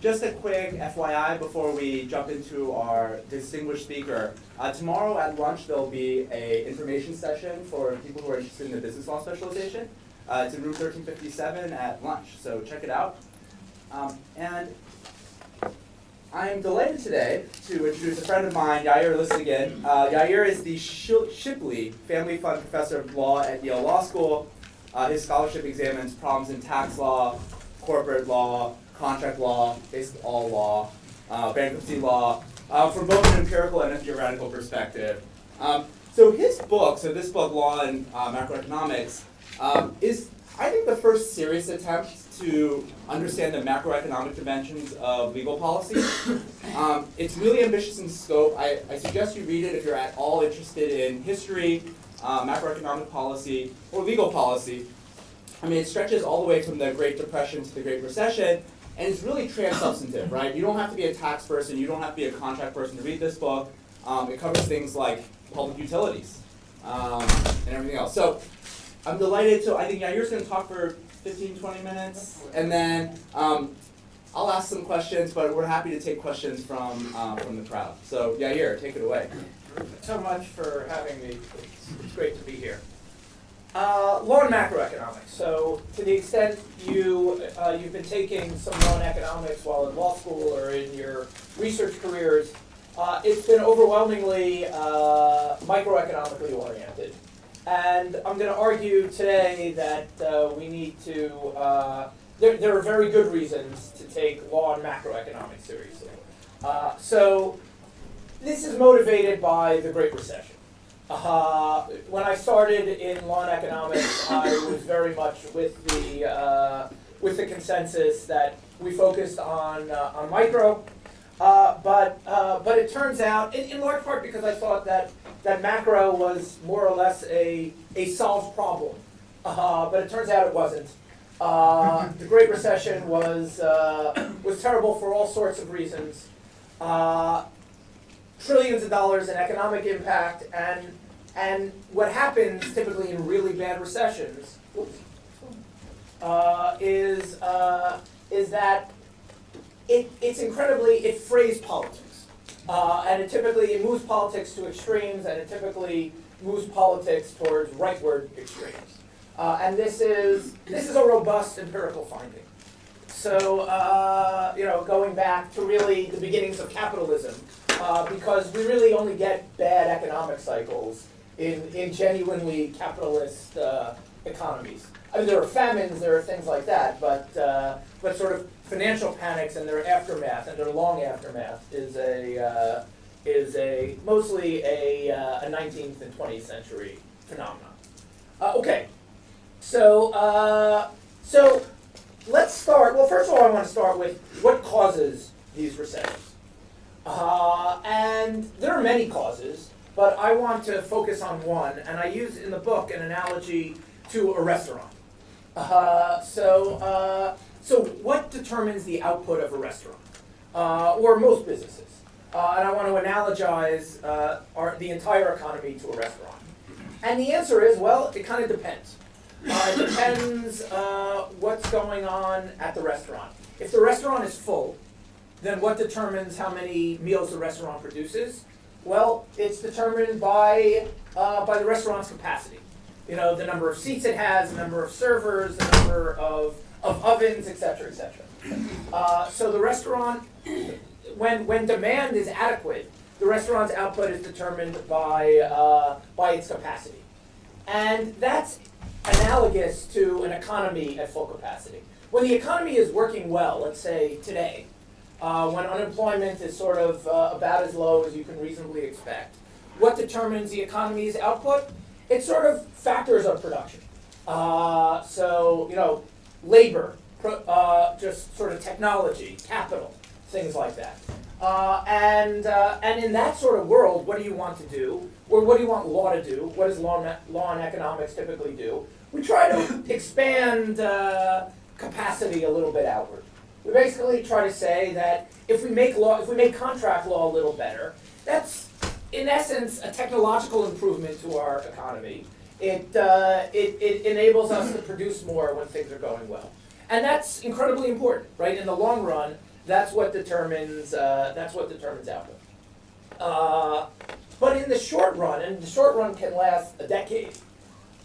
Just a quick FYI before we jump into our distinguished speaker. Tomorrow at lunch there'll be an information session for people who are interested in the business law specialization. It's in room 1357 at lunch, so check it out. And I'm delighted today to introduce a friend of mine, Yair Listokin. Yair is the Shipley Family Fund Professor of Law at Yale Law School. His scholarship examines problems in tax law, corporate law, contract law, basically all law, bankruptcy law, from both an empirical and a theoretical perspective. So this book, Law and Macroeconomics, is, I think, the first serious attempt to understand the macroeconomic dimensions of legal policy. It's really ambitious in scope. I suggest you read it if you're at all interested in history, macroeconomic policy, or legal policy. I mean, it stretches all the way from the Great Depression to the Great Recession, and it's really trans-substantive, right? You don't have to be a tax person, you don't have to be a contract person to read this book. It covers things like public utilities and everything else. So I'm delighted to, I think Yair's going to talk for 15, 20 minutes, and then I'll ask some questions, but we're happy to take questions from the crowd. So Yair, take it away. Thanks so much for having me. It's great to be here. Law and macroeconomics. So to the extent you've been taking some law and economics while in law school or in your research careers, it's been overwhelmingly microeconomically oriented. And I'm going to argue today that we need to, there are very good reasons to take law and macroeconomics seriously. So this is motivated by the Great Recession. When I started in law and economics, I was very much with the consensus that we focused on micro, but it turns out, in large part because I thought that macro was more or less a solved problem, but it turns out it wasn't. The Great Recession was terrible for all sorts of reasons. Trillions of dollars in economic impact, and what happens typically in really bad recessions is that it frays politics, and it moves politics to extremes, and it typically moves politics towards rightward extremes, and this is a robust empirical finding. So going back to really the beginnings of capitalism. Because we really only get bad economic cycles in genuinely capitalist economies. I mean, there are famines, there are things like that, but sort of financial panics and their aftermath and their long aftermath is mostly a 19th and 20th century phenomenon. Okay, so let's start. Well, first of all, I want to start with what causes these recessions. And there are many causes, but I want to focus on one, and I use in the book an analogy to a restaurant. So what determines the output of a restaurant, or most businesses? And I want to analogize the entire economy to a restaurant. And the answer is, well, it kind of depends. It depends what's going on at the restaurant. If the restaurant is full, then what determines how many meals the restaurant produces? Well, it's determined by the restaurant's capacity. You know, the number of seats it has, the number of servers, the number of ovens, et cetera, et cetera. So the restaurant, when demand is adequate, the restaurant's output is determined by its capacity. And that's analogous to an economy at full capacity. When the economy is working well, let's say today, when unemployment is sort of about as low as you can reasonably expect, what determines the economy's output? It's sort of factors of production. So, labor, just sort of technology, capital, things like that. And in that sort of world, what do you want to do? Or what do you want law to do? What does law and economics typically do? We try to expand capacity a little bit outward. We basically try to say that if we make contract law a little better, that's in essence a technological improvement to our economy. It enables us to produce more when things are going well. And that's incredibly important, right? In the long run, That's what determines output. But in the short run, and the short run can last a decade,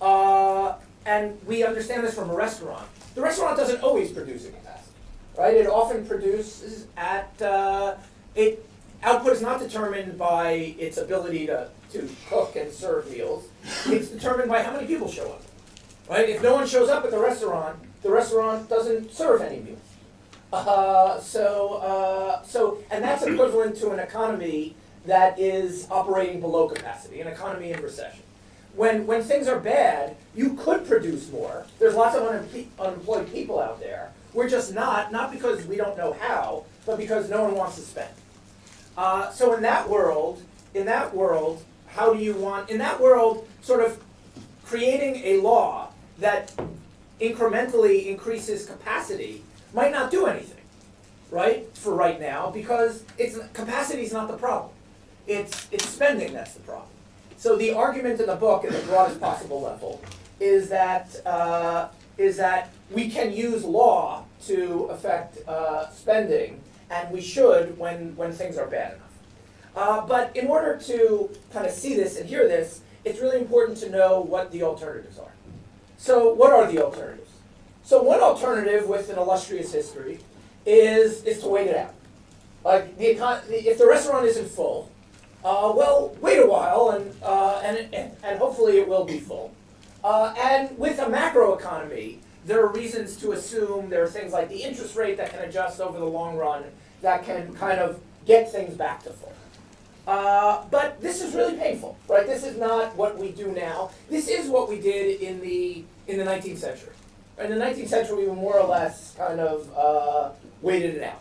and we understand this from a restaurant. The restaurant doesn't always produce a capacity, right? It often produces output is not determined by its ability to cook and serve meals. It's determined by how many people show up, right? If no one shows up at the restaurant doesn't serve any meals. And that's equivalent to an economy that is operating below capacity, an economy in recession. When things are bad, you could produce more. There's lots of unemployed people out there. We're just not because we don't know how, but because no one wants to spend. So in that world, sort of creating a law that incrementally increases capacity might not do anything, right, for right now, because capacity is not the problem. It's spending that's the problem. So the argument in the book, at the broadest possible level, is that we can use law to affect spending, and we should when things are bad enough. But in order to kind of see this and hear this, it's really important to know what the alternatives are. So what are the alternatives? So one alternative with an illustrious history is to wait it out. Like if the restaurant isn't full, well, wait a while and hopefully it will be full. And with a macroeconomy, there are reasons to assume there are things like the interest rate that can adjust over the long run that can kind of get things back to full. But this is really painful, right? This is not what we do now. This is what we did in the 19th century. In the 19th century, we more or less kind of waited it out.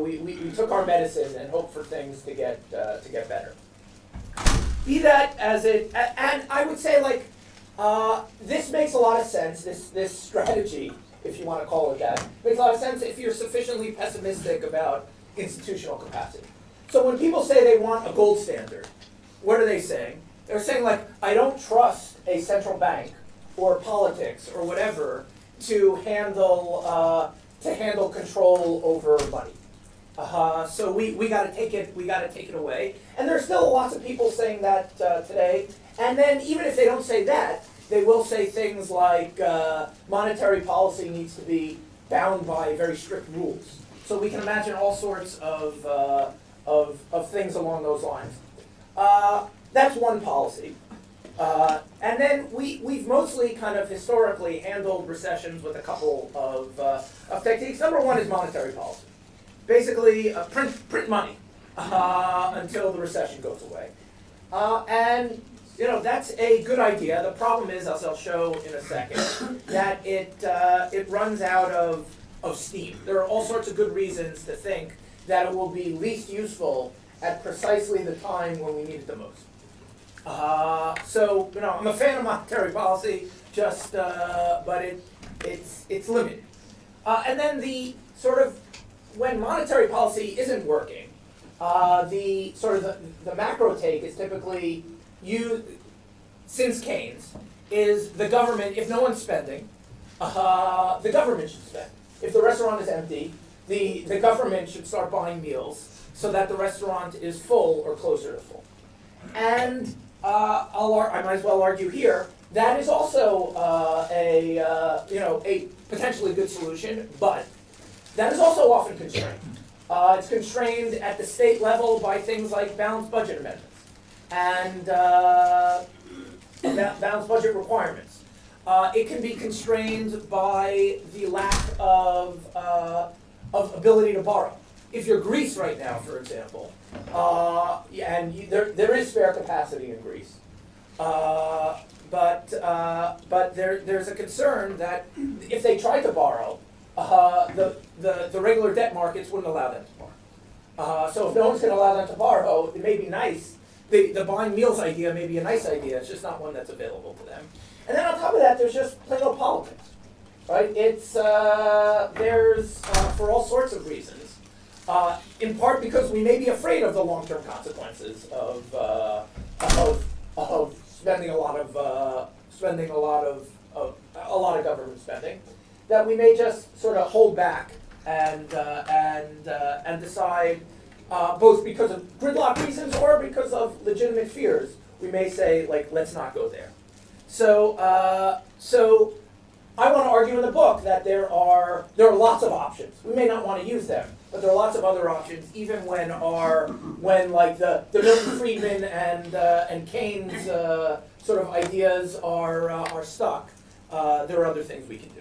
We took our medicine and hoped for things to get better. Be that as it, and I would say this makes a lot of sense. This strategy, if you want to call it that, makes a lot of sense if you're sufficiently pessimistic about institutional capacity. So when people say they want a gold standard, what are they saying? They're saying I don't trust a central bank or politics or whatever to handle control over money. So we got to take it away. And there's still lots of people saying that today. And then even if they don't say that, they will say things like monetary policy needs to be bound by very strict rules. So we can imagine all sorts of things along those lines. That's one policy. And then we've mostly kind of historically handled recessions with a couple of techniques. Number one is monetary policy. Basically, print money until the recession goes away. And that's a good idea. The problem is, as I'll show in a second, that it runs out of steam. There are all sorts of good reasons to think that it will be least useful at precisely the time when we need it the most. So I'm a fan of monetary policy, but it's limited. And then the sort of when monetary policy isn't working, the macro take is typically since Keynes is the government. If no one's spending, the government should spend. If the restaurant is empty, the government should start buying meals so that the restaurant is full or closer to full. And I might as well argue here that is also a potentially good solution, but that is also often constrained. It's constrained at the state level by things like balanced budget amendments and balanced budget requirements. It can be constrained by the lack of ability to borrow. If you're Greece right now, for example, there is spare capacity in Greece, but there's a concern that if they tried to borrow, the regular debt markets wouldn't allow them to borrow. So if no one's going to allow them to borrow, it may be nice. The buying meals idea may be a nice idea. It's just not one that's available to them. And then on top of that, there's just plain old politics, right? It's there's for all sorts of reasons. In part because we may be afraid of the long-term consequences of spending a lot of government spending, that we may just sort of hold back and decide both because of gridlock reasons or because of legitimate fears. We may say, like, let's not go there. So I want to argue in the book that there are lots of options. We may not want to use them, but there are lots of other options, even when like the Milton Friedman and Keynes sort of ideas are stuck. There are other things we can do.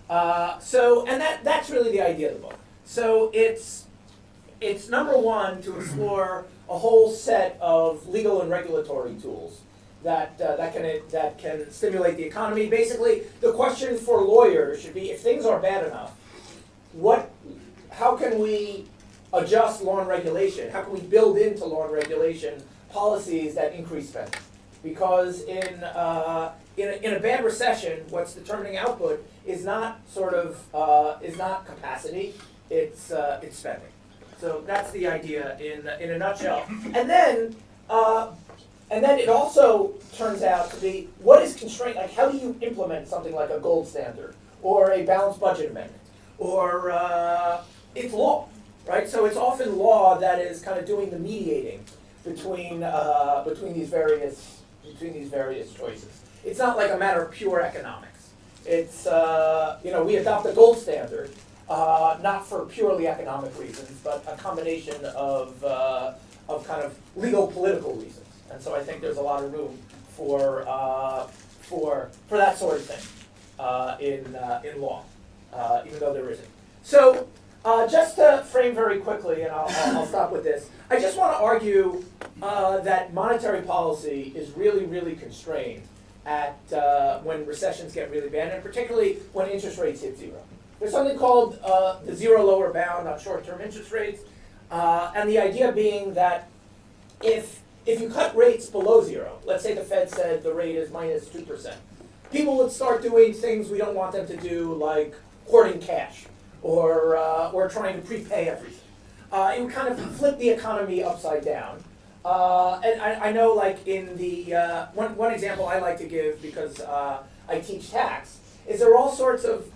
And that's really the idea of the book. So it's number one to explore a whole set of legal and regulatory tools that can stimulate the economy. Basically, the question for lawyers should be: if things are bad enough, how can we adjust law and regulation? How can we build into law and regulation policies that increase spending? Because in a bad recession, what's determining output is not capacity, it's spending. So that's the idea in a nutshell. And then it also turns out to be, what is constraint? Like, how do you implement something like a gold standard or a balanced budget amendment, or it's law, right? So it's often law that is kind of doing the mediating between these various choices. It's not like a matter of pure economics. It's we adopt a gold standard, not for purely economic reasons, but a combination of kind of legal political reasons. And so I think there's a lot of room for that sort of thing in law, even though there isn't. So just to frame very quickly, and I'll stop with this. I just want to argue that monetary policy is really, really constrained at when recessions get really bad, and particularly when interest rates hit zero. There's something called the zero lower bound on short-term interest rates, and the idea being that if you cut rates below zero, let's say the Fed said the rate is minus 2%, people would start doing things we don't want them to do, like hoarding cash or trying to prepay everything. It would kind of flip the economy upside down. And I know, like, in the one example I like to give, because I teach tax, is there are all sorts of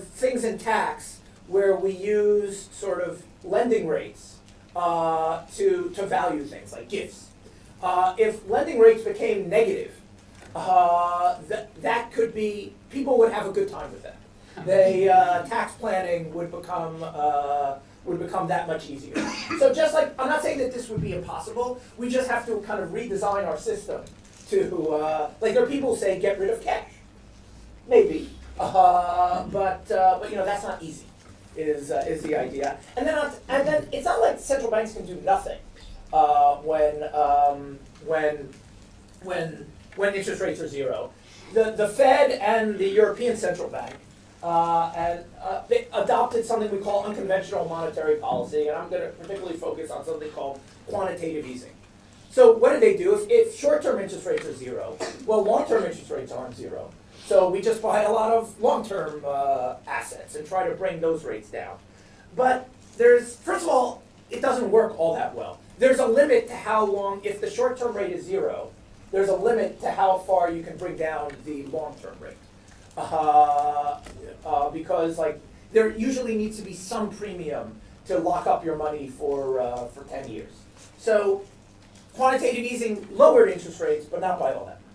things in tax where we use sort of lending rates to value things like gifts. If lending rates became negative, that could be, people would have a good time with that. Tax planning would become that much easier. So just like, I'm not saying that this would be impossible, we just have to kind of redesign our system to, like, there are people who say get rid of cash. Maybe, but that's not easy, is the idea. And then it's not like central banks can do nothing when interest rates are zero. The Fed and the European Central Bank they adopted something we call unconventional monetary policy, and I'm going to particularly focus on something called quantitative easing. So what do they do? If short-term interest rates are zero, well, long-term interest rates aren't zero. So we just buy a lot of long-term assets and try to bring those rates down. But first of all, it doesn't work all that well. There's a limit to how long, if the short-term rate is zero, there's a limit to how far you can bring down the long-term rate. Because, like, there usually needs to be some premium to lock up your money for 10 years. So quantitative easing lowered interest rates, but not by all that much,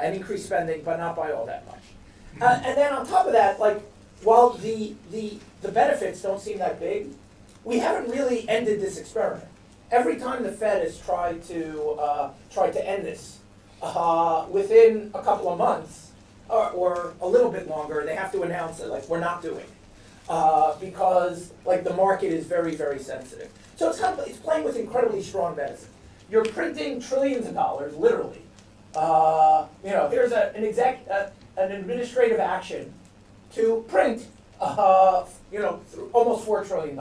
and increased spending, but not by all that much. And then on top of that, like, while the benefits don't seem that big, we haven't really ended this experiment. Every time the Fed has tried to end this, within a couple of months, or a little bit longer, they have to announce that, like, we're not doing it, because, like, the market is very, very sensitive. So it's playing with incredibly strong medicine. You're printing trillions of dollars, literally. Here's an administrative action to print, almost $4 trillion.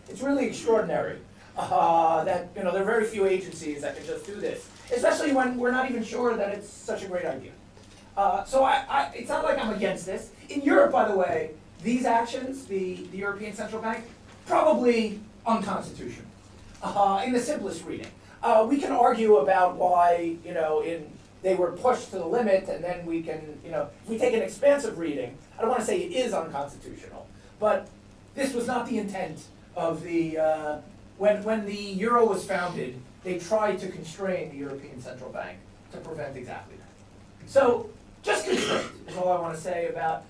It's really extraordinary that there are very few agencies that can just do this, especially when we're not even sure that it's such a great idea. So it's not like I'm against this. In Europe, by the way, these actions, the European Central Bank, probably unconstitutional, in the simplest reading. We can argue about why, they were pushed to the limit, and then we can, if we take an expansive reading, I don't want to say it is unconstitutional, but this was not the intent of the, when the euro was founded, they tried to constrain the European Central Bank to prevent exactly that. So, just constraint is all I want to say about,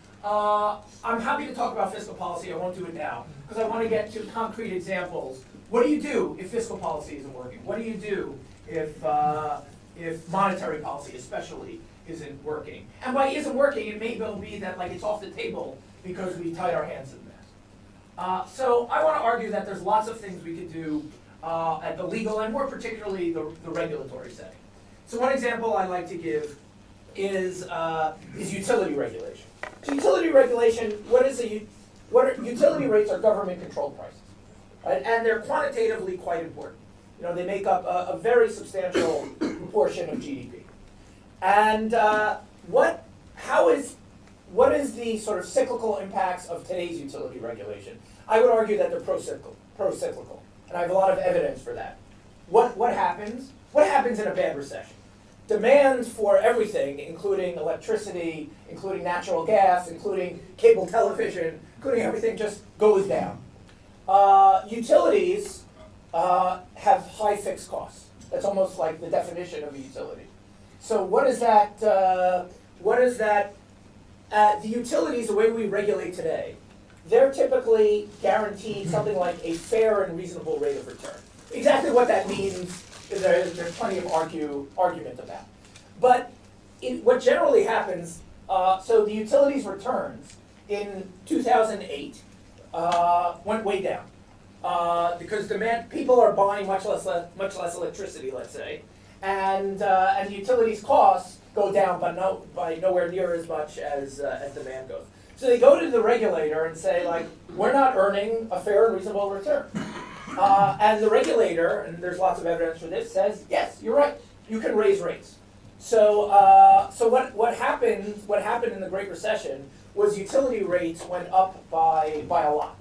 I'm happy to talk about fiscal policy, I won't do it now, because I want to get to concrete examples. What do you do if fiscal policy isn't working? What do you do if monetary policy especially isn't working? And by isn't working, it may well be that like it's off the table because we tied our hands to the mast. So I want to argue that there's lots of things we could do at the legal and more particularly the regulatory setting. So one example I like to give is utility regulation. So utility regulation, utility rates are government-controlled prices, right? And they're quantitatively quite important. You know, they make up a very substantial portion of GDP. And what is the sort of cyclical impacts of today's utility regulation? I would argue that they're pro-cyclical, and I have a lot of evidence for that. What happens? What happens in a bad recession? Demand for everything, including electricity, including natural gas, including cable television, including everything, just goes down. Utilities have high fixed costs. That's almost like the definition of a utility. So what is that? The utilities, the way we regulate today, they're typically guaranteed something like a fair and reasonable rate of return. Exactly what that means, there's plenty of argument about. But what generally happens, so the utilities returns in 2008 went way down because people are buying much less electricity, let's say, and utilities costs go down, but by nowhere near as much as demand goes. So they go to the regulator and say, like, we're not earning a fair and reasonable return. And the regulator, and there's lots of evidence for this, says, yes, you're right, you can raise rates. So what happened in the Great Recession was utility rates went up by a lot.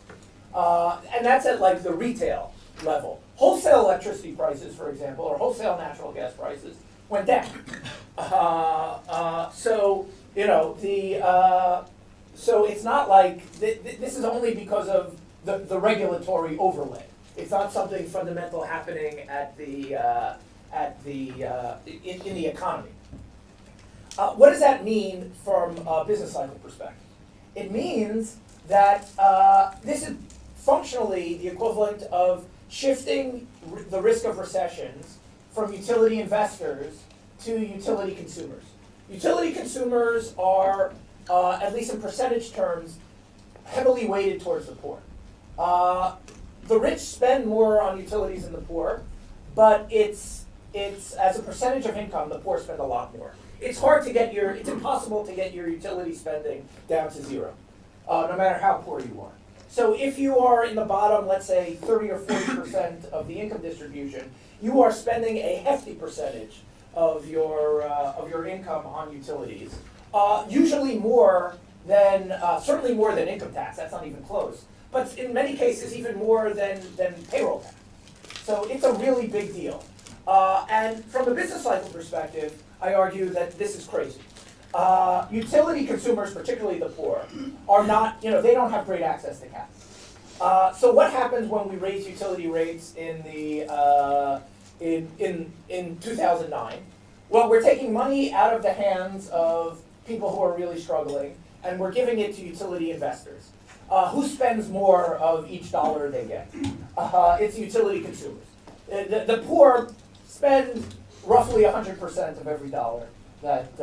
And that's at like the retail level. Wholesale electricity prices, for example, or wholesale natural gas prices went down. So you know so it's not like this is only because of the regulatory overlay. It's not something fundamental happening in the economy. What does that mean from a business cycle perspective? It means that this is functionally the equivalent of shifting the risk of recessions from utility investors to utility consumers. Utility consumers are, at least in percentage terms, heavily weighted towards the poor. The rich spend more on utilities than the poor, but it's as a percentage of income, the poor spend a lot more. It's impossible to get your utility spending down to zero, no matter how poor you are. So if you are in the bottom, let's say 30 or 40% of the income distribution, you are spending a hefty percentage of your income on utilities. Usually more than, certainly more than income tax, that's not even close. But in many cases, even more than payroll tax. So it's a really big deal. And from a business cycle perspective, I argue that this is crazy. Utility consumers, particularly the poor, are not, they don't have great access to capital. So what happens when we raise utility rates in 2009? Well, we're taking money out of the hands of people who are really struggling, and we're giving it to utility investors. Who spends more of each dollar they get? It's utility consumers. The poor spend roughly 100% of every dollar that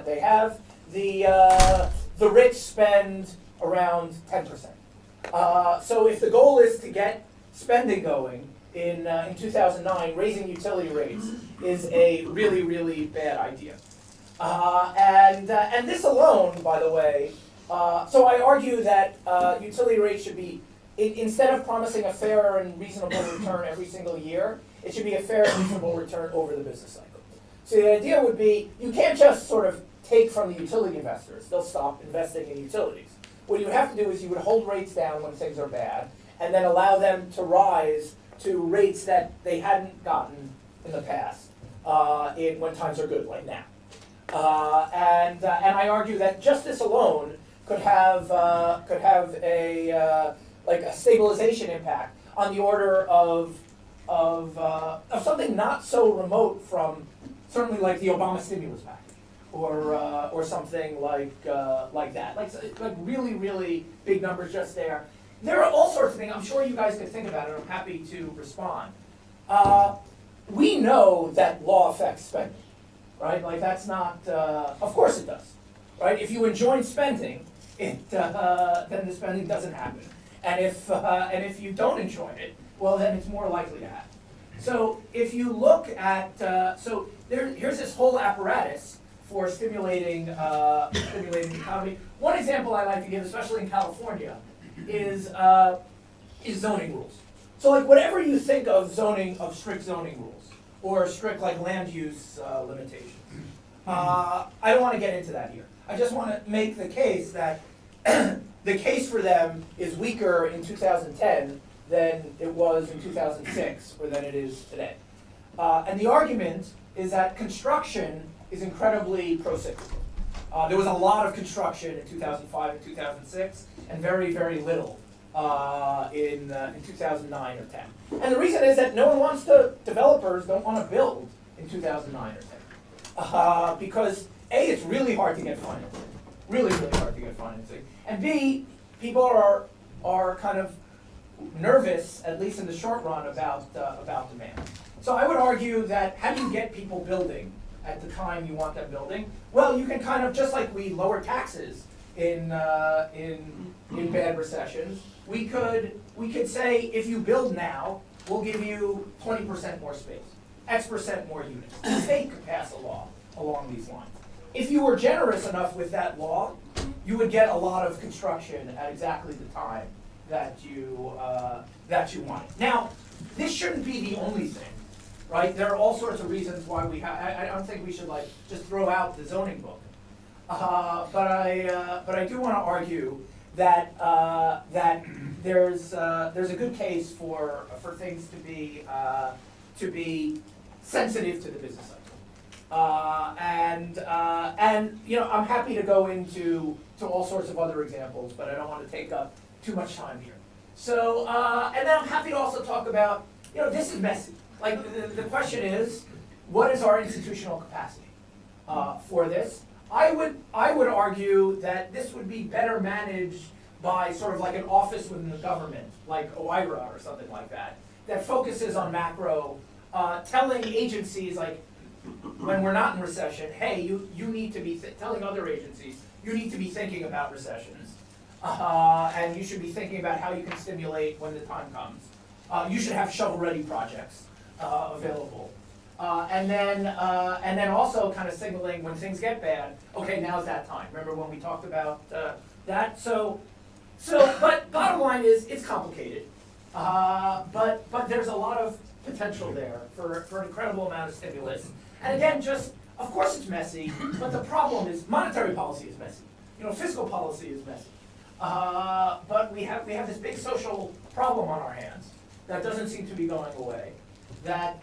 they have. The rich spend around 10%. So if the goal is to get spending going in 2009, raising utility rates is a really, really bad idea. And this alone, by the way, so I argue that utility rates should be, instead of promising a fair and reasonable return every single year, it should be a fair and reasonable return over the business cycle. So the idea would be, you can't just sort of take from the utility investors. They'll stop investing in utilities. What you would have to do is you would hold rates down when things are bad, and then allow them to rise to rates that they hadn't gotten in the past, when times are good, like now. And I argue that just this alone could have a like a stabilization impact on the order of something not so remote from certainly like the Obama stimulus package or something like that. Like really, really big numbers just there. There are all sorts of things. I'm sure you guys could think about it. I'm happy to respond. We know that law affects spending, right? Like that's not, of course it does, right? If you enjoin spending, then the spending doesn't happen. And if you don't enjoy it, well, then it's more likely to happen. So if you look at, here's this whole apparatus for stimulating the economy. One example I like to give, especially in California, is zoning rules. So like whatever you think of zoning, of strict zoning rules, or strict like land use limitations, I don't want to get into that here. I just want to make the case that the case for them is weaker in 2010 than it was in 2006 or than it is today. And the argument is that construction is incredibly procyclical. There was a lot of construction in 2005 and 2006, and very, very little in 2009 or 10. And the reason is that no one wants to, developers don't want to build in 2009 or 10. Because A, it's really hard to get financing. Really, really hard to get financing. And B, people are kind of nervous, at least in the short run, about demand. So I would argue that how do you get people building at the time you want them building? Well, you can kind of, just like we lower taxes in bad recessions, we could say if you build now, we'll give you 20% more space, X% more units. The state could pass a law along these lines. If you were generous enough with that law, you would get a lot of construction at exactly the time that you want it. Now, this shouldn't be the only thing, right? There are all sorts of reasons why we have. I don't think we should like just throw out the zoning book, but I do want to argue that there's a good case for things to be sensitive to the business cycle, and you know, I'm happy to go into all sorts of other examples, but I don't want to take up too much time here. So, and then I'm happy to also talk about, you know, this is messy. Like, the question is, what is our institutional capacity for this? I would argue that this would be better managed by sort of like an office within the government, like OIRA or something like that focuses on macro, telling agencies, like, when we're not in recession, hey, you need to be telling other agencies, you need to be thinking about recessions. And you should be thinking about how you can stimulate when the time comes. You should have shovel-ready projects available. And then also kind of signaling when things get bad, okay, now's that time. Remember when we talked about that? But bottom line is, it's complicated. But there's a lot of potential there for an incredible amount of stimulus. And again, just, of course it's messy, but the problem is monetary policy is messy. You know, fiscal policy is messy. But we have this big social problem on our hands that doesn't seem to be going away. That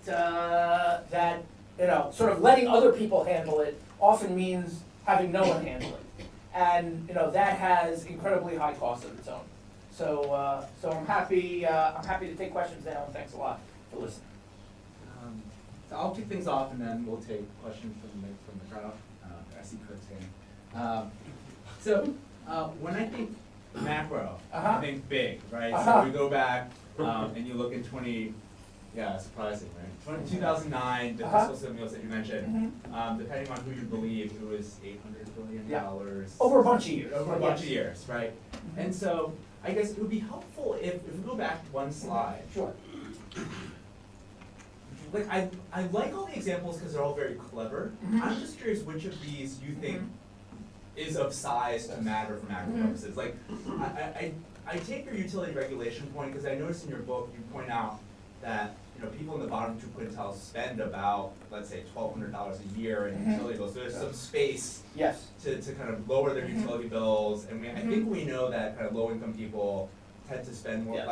you know, sort of letting other people handle it often means having no one handle it, and you know that has incredibly high costs of its own. So I'm happy to take questions now, and thanks a lot for listening. So I'll kick things off, and then we'll take questions from the crowd. I see Kurt's hand. So when I think macro, I think big, right? So we go back and you look in surprising, right? 2009, the fiscal stimulus that you mentioned, depending on who you believe, it was $800 billion. Over a bunch of years. Over a bunch of years, right? And so I guess it would be helpful if we go back one slide. Sure. Like I like all the examples because they're all very clever. I'm just curious which of these you think is of size to matter for macro purposes. Like I take your utility regulation point because I noticed in your book you point out that people in the bottom 2 quintiles spend about, let's say, $1,200 a year in utility bills. So there's some space to kind of lower their utility bills, and I think we know that kind of low-income people tend to spend more,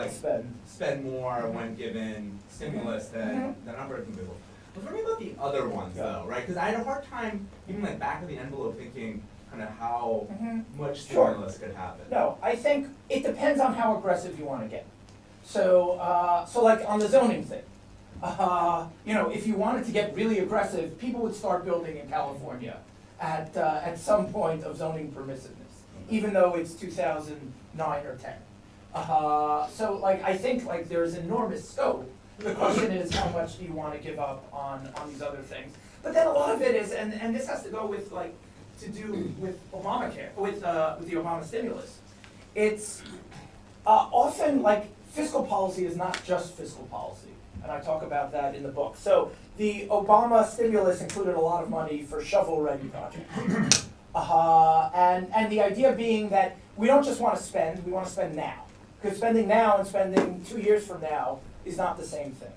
spend more when given stimulus than upper-income people. I was wondering about the other ones though, right? Because I had a hard time, even like back of the envelope, thinking kind of how much Sure. stimulus could happen? No, I think it depends on how aggressive you want to get. So, so like on the zoning thing, if you wanted to get really aggressive, people would start building in California at some point of zoning permissiveness, even though it's 2009 or 10. So like I think like there's enormous scope. The question is how much do you want to give up on these other things? But then a lot of it is, and this has to go with like to do with Obamacare, with the Obama stimulus. It's often like fiscal policy is not just fiscal policy, and I talk about that in the book. So the Obama stimulus included a lot of money for shovel-ready projects, and the idea being that we don't just want to spend; we want to spend now, because spending now and spending 2 years from now is not the same thing.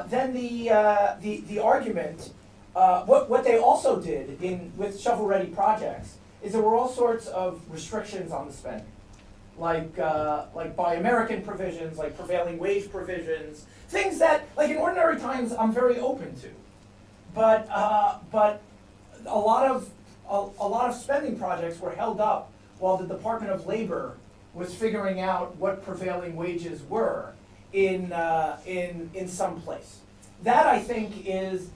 Then the argument, what they also did with shovel-ready projects is there were all sorts of restrictions on the spending, like Buy American provisions, like prevailing wage provisions, things that like in ordinary times I'm very open to, but a lot of spending projects were held up while the Department of Labor was figuring out what prevailing wages were in some place. That I think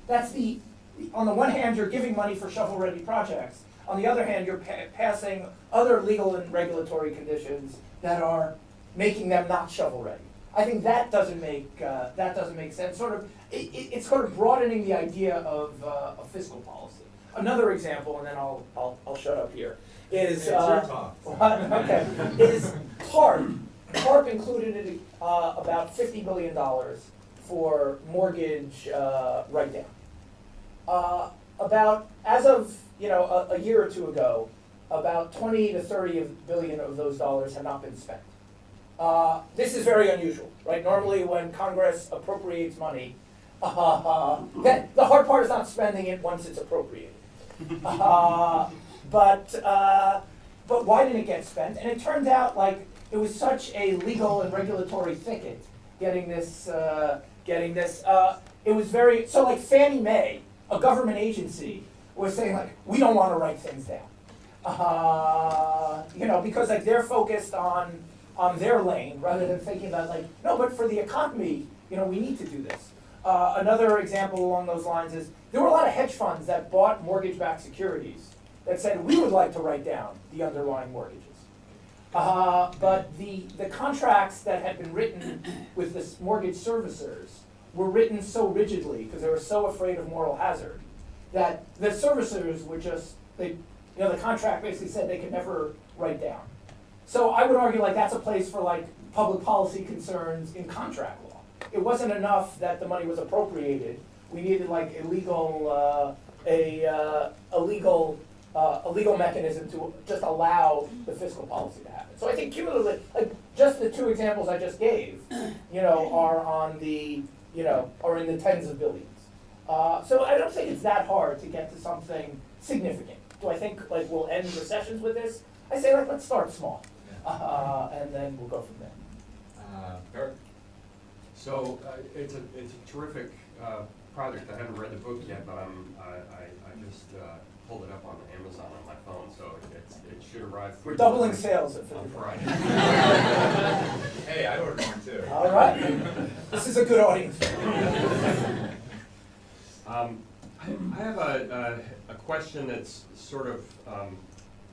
that's on the one hand you're giving money for shovel-ready projects. On the other hand, you're passing other legal and regulatory conditions that are making them not shovel-ready. I think that doesn't make sense. It's sort of broadening the idea of fiscal policy. Another example, and then I'll shut up here. Is is HARP. HARP included about $50 billion for mortgage write-down. About as of a year or two ago, about 20 to 30 billion of those dollars have not been spent. This is very unusual, right? Normally, when Congress appropriates money, the hard part is not spending it once it's appropriated. But why didn't it get spent? And it turned out like it was such a legal and regulatory thicket getting this. It was very so like Fannie Mae, a government agency, was saying like we don't want to write things down, because like they're focused on their lane rather than thinking about like no, but for the economy, we need to do this. Another example along those lines is there were a lot of hedge funds that bought mortgage-backed securities that said we would like to write down the underlying mortgages. But the contracts that had been written with the mortgage servicers were written so rigidly because they were so afraid of moral hazard that the servicers were just, the contract basically said they could never write down. So I would argue like that's a place for like public policy concerns in contract law. It wasn't enough that the money was appropriated. We needed like a legal mechanism to just allow the fiscal policy to happen. So I think cumulatively, like just the two examples I just gave, are in the tens of billions. So I don't think it's that hard to get to something significant. Do I think like we'll end recessions with this? I say like let's start small, and then we'll go from there. Eric? So it's a terrific project. I haven't read the book yet, but I just pulled it up on Amazon on my phone, so it should arrive. We're doubling sales on Friday. Hey, I ordered one too. All right, this is a good audience. I have a question that's sort of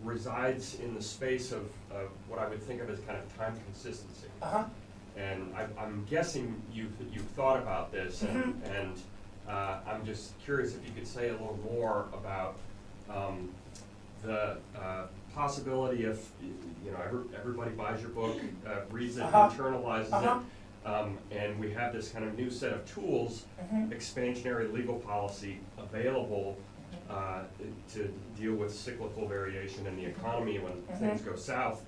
resides in the space of what I would think of as kind of time consistency. And I'm guessing you've thought about this, and I'm just curious if you could say a little more about the possibility of, everybody buys your book, reads it, internalizes it, and we have this kind of new set of tools, expansionary legal policy available to deal with cyclical variation in the economy when things go south.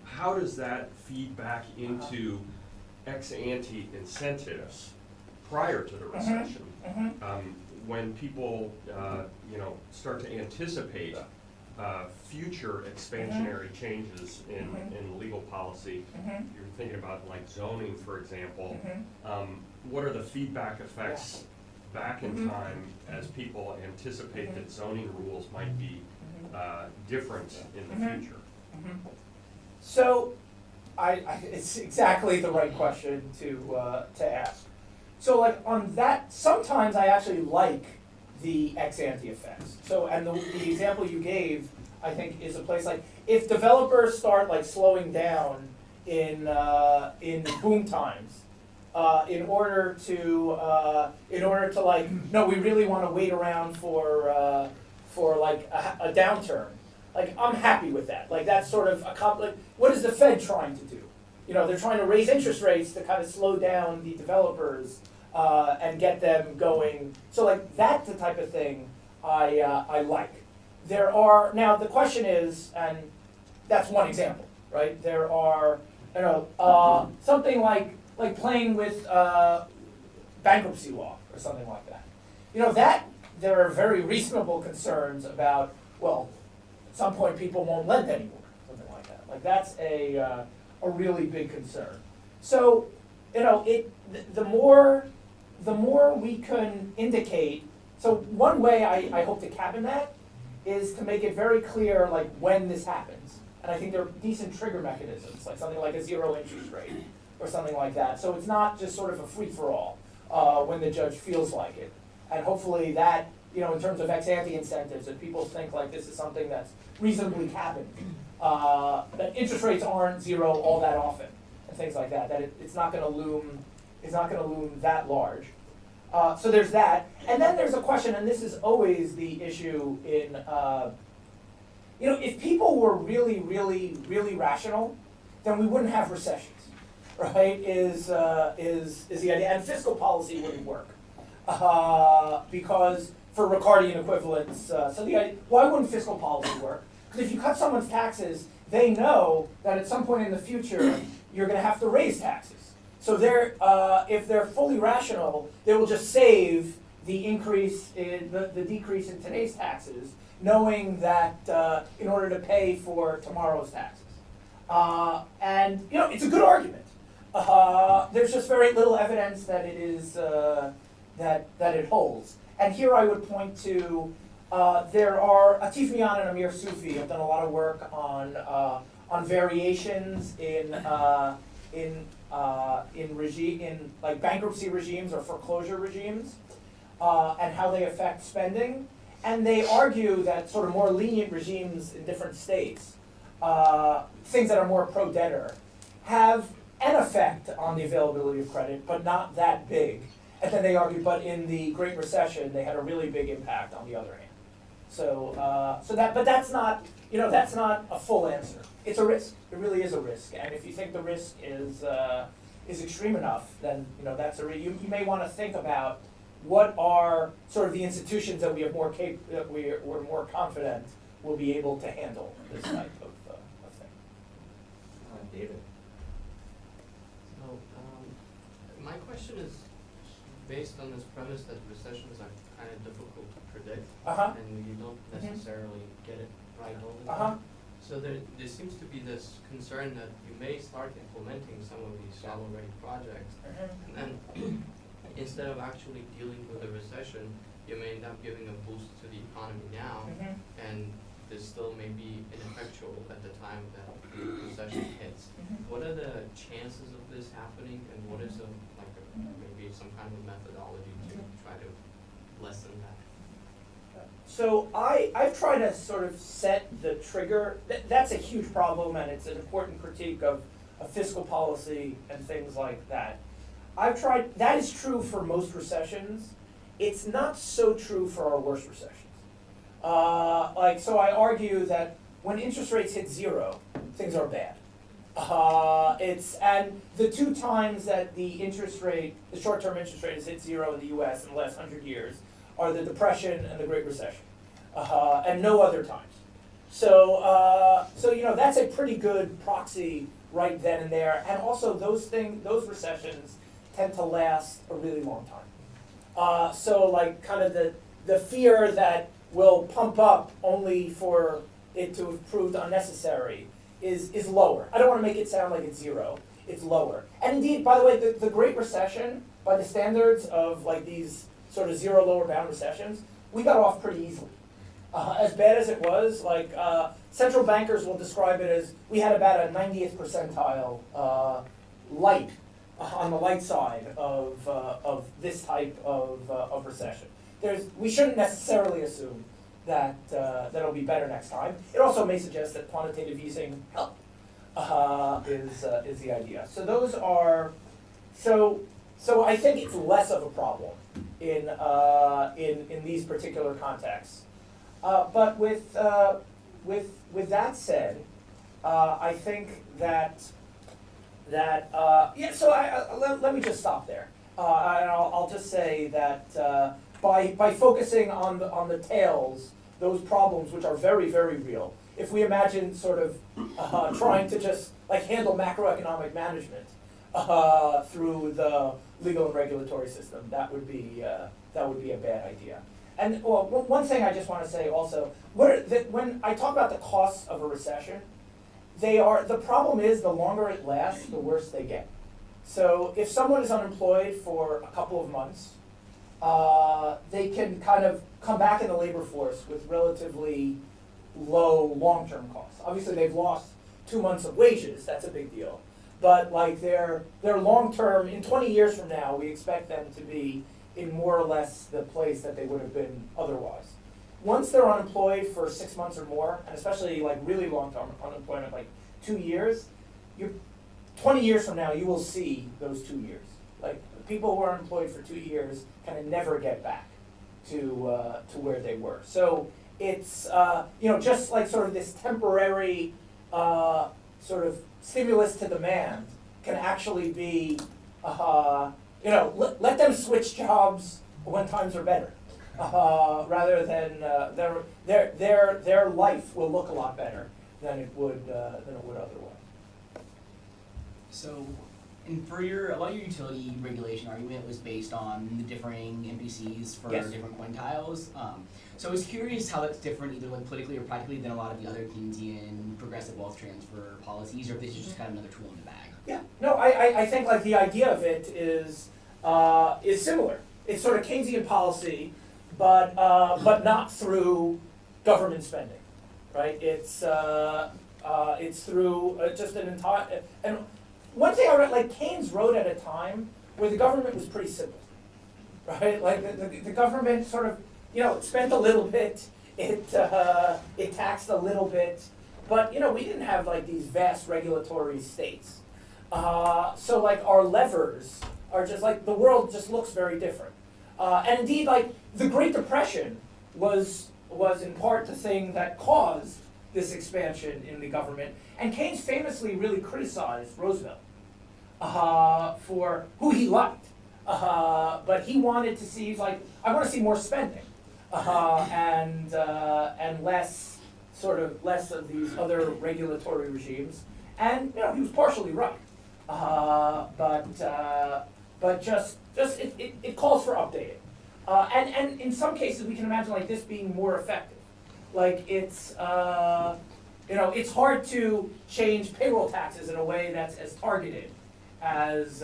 How does that feed back into ex-ante incentives prior to the recession? When people, start to anticipate future expansionary changes in legal policy, you're thinking about like zoning, for example. What are the feedback effects back in time as people anticipate that zoning rules might be different in the future? So, it's exactly the right question to ask. So like on that, sometimes I actually like the ex-ante effects. So, and the example you gave, I think, is a place like, if developers start like slowing down in boom times, in order to like, no, we really want to wait around for like a downturn. Like, I'm happy with that. Like, that's sort of like, what is the Fed trying to do? You know, they're trying to raise interest rates to kind of slow down the developers and get them going. So like, that's the type of thing I like. There are, now the question is, and that's one example, right? There are, you know, something like playing with bankruptcy law or something like that. You know, that there are very reasonable concerns about, well, at some point people won't lend anymore, something like that. Like that's a really big concern. So, you know, the more we can indicate, so one way I hope to cabin that is to make it very clear like when this happens. And I think there are decent trigger mechanisms, like something like a 0 interest rate or something like that. So it's not just sort of a free-for-all when the judge feels like it. And hopefully that, you know, in terms of ex-ante incentives, if people think like this is something that's reasonably cabined, that interest rates aren't 0 all that often, and things like that, that it's not going to loom that large. So there's that. And then there's a question, and this is always the issue in, you know, if people were really, really, really rational, then we wouldn't have recessions, right? Is the idea, and fiscal policy wouldn't work because for Ricardian equivalents. So the idea, why wouldn't fiscal policy work? Because if you cut someone's taxes, they know that at some point in the future you're going to have to raise taxes. So if they're fully rational, they will just save the increase in the decrease in today's taxes, knowing that in order to pay for tomorrow's taxes. And you know, it's a good argument. There's just very little evidence that it is that it holds. And here I would point to there are Atif Mian and Amir Sufi have done a lot of work on variations in like bankruptcy regimes or foreclosure regimes and how they affect spending. And they argue that sort of more lenient regimes in different states, things that are more pro-debtor, have an effect on the availability of credit, but not that big. And then they argue, but in the Great Recession, they had a really big impact on the other hand. So, but that's not, you know, that's not a full answer. It's a risk. It really is a risk. And if you think the risk is extreme enough, then you know that's you may want to think about what are sort of the institutions that we have that we're more confident will be able to handle this type of thing. David. So my question is based on this premise that recessions are kind of difficult to predict, and you don't necessarily get it right all the time. So there seems to be this concern that you may start implementing some of these shovel-ready projects, and then instead of actually dealing with the recession, you may end up giving a boost to the economy now, and this still may be ineffectual at the time that the recession hits. What are the chances of this happening, and what is maybe some kind of methodology to try to lessen that? So I've tried to sort of set the trigger. That's a huge problem, and it's an important critique of fiscal policy and things like that. I've tried, that is true for most recessions. It's not so true for our worst recessions. So I argue that when interest rates hit 0, things are bad. And the 2 times that the short-term interest rate has hit 0 in the US in the last 100 years are the Depression and the Great Recession, and no other times. So you know, that's a pretty good proxy right then and there. And also those recessions tend to last a really long time. So like kind of the fear that will pump up only for it to have proved unnecessary is lower. I don't want to make it sound like it's 0. It's lower. And indeed, by the way, the Great Recession, by the standards of like these sort of zero lower bound recessions, we got off pretty easily. As bad as it was, like central bankers will describe it as we had about a 90th percentile light on the light side of this type of recession. We shouldn't necessarily assume that that'll be better next time. It also may suggest that quantitative easing help is the idea. So those are so I think it's less of a problem in these particular contexts. But with that said, I think that yeah. So let me just stop there, and I'll just say that by focusing on the tails, those problems which are very, very real. If we imagine sort of trying to just like handle macroeconomic management through the legal and regulatory system, that would be a bad idea. And well, one thing I just want to say also, when I talk about the costs of a recession, the problem is the longer it lasts, the worse they get. So if someone is unemployed for a couple of months, they can kind of come back in the labor force with relatively low long-term costs. Obviously, they've lost 2 months of wages, that's a big deal. But like their long-term, in 20 years from now, we expect them to be in more or less the place that they would have been otherwise. Once they're unemployed for 6 months or more, and especially like really long-term unemployment, like 2 years, 20 years from now, you will see those 2 years. Like people who are unemployed for 2 years kind of never get back to where they were. So it's just like sort of this temporary sort of stimulus to demand can actually be let them switch jobs when times are better, rather than their life will look a lot better than it would otherwise. So, and for a lot of your utility regulation argument was based on the differing MPCs for Yes. different quintiles. So I was curious how that's different, either like politically or practically, than a lot of the other Keynesian progressive wealth transfer policies, or if this is just kind of another tool in the bag. Yeah, no, I think like the idea of it is similar. It's sort of Keynesian policy, but not through government spending, right? It's through just an entire and one thing I read, like Keynes wrote at a time where the government was pretty simple, right? Like the government sort of spent a little bit, it taxed a little bit, but we didn't have like these vast regulatory states. So like our levers are just like the world just looks very different. And indeed, like the Great Depression was in part the thing that caused this expansion in the government. And Keynes famously really criticized Roosevelt for who he liked, but he wanted to see, he's like, I want to see more spending and less of these other regulatory regimes. And he was partially right, but just it calls for updating. And in some cases we can imagine like this being more effective. Like it's hard to change payroll taxes in a way that's as targeted as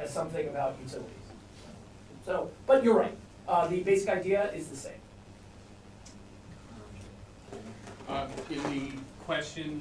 something about utilities. So, but you're right. The basic idea is the same. In the question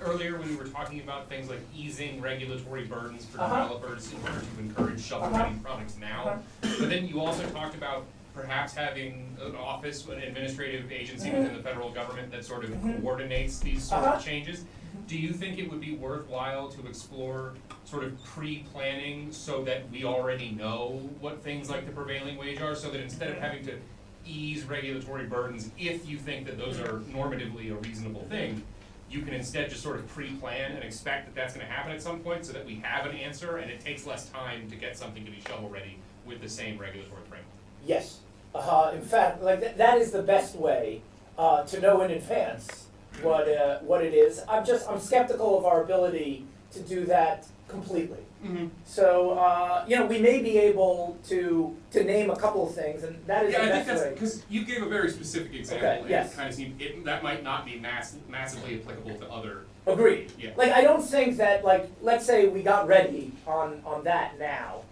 earlier when we were talking about things like easing regulatory burdens for developers in order to encourage shovel-ready products now, but then you also talked about perhaps having an office, an administrative agency within the federal government that sort of coordinates these sort of changes. Do you think it would be worthwhile to explore sort of pre-planning so that we already know what things like the prevailing wage are, so that instead of having to ease regulatory burdens, if you think that those are normatively a reasonable thing, you can instead just sort of pre-plan and expect that that's going to happen at some point so that we have an answer and it takes less time to get something to be shovel-ready with the same regulatory framework? Yes. In fact, like that is the best way to know in advance what it is. I'm skeptical of our ability to do that completely. Mm-hmm. So we may be able to name a couple of things, and that is the I best think that's way. because you gave a very specific example, Okay, and yes. it kind of seemed that might not be massively applicable to other. Agreed. Yeah. Like I don't think that let's say we got ready on that now.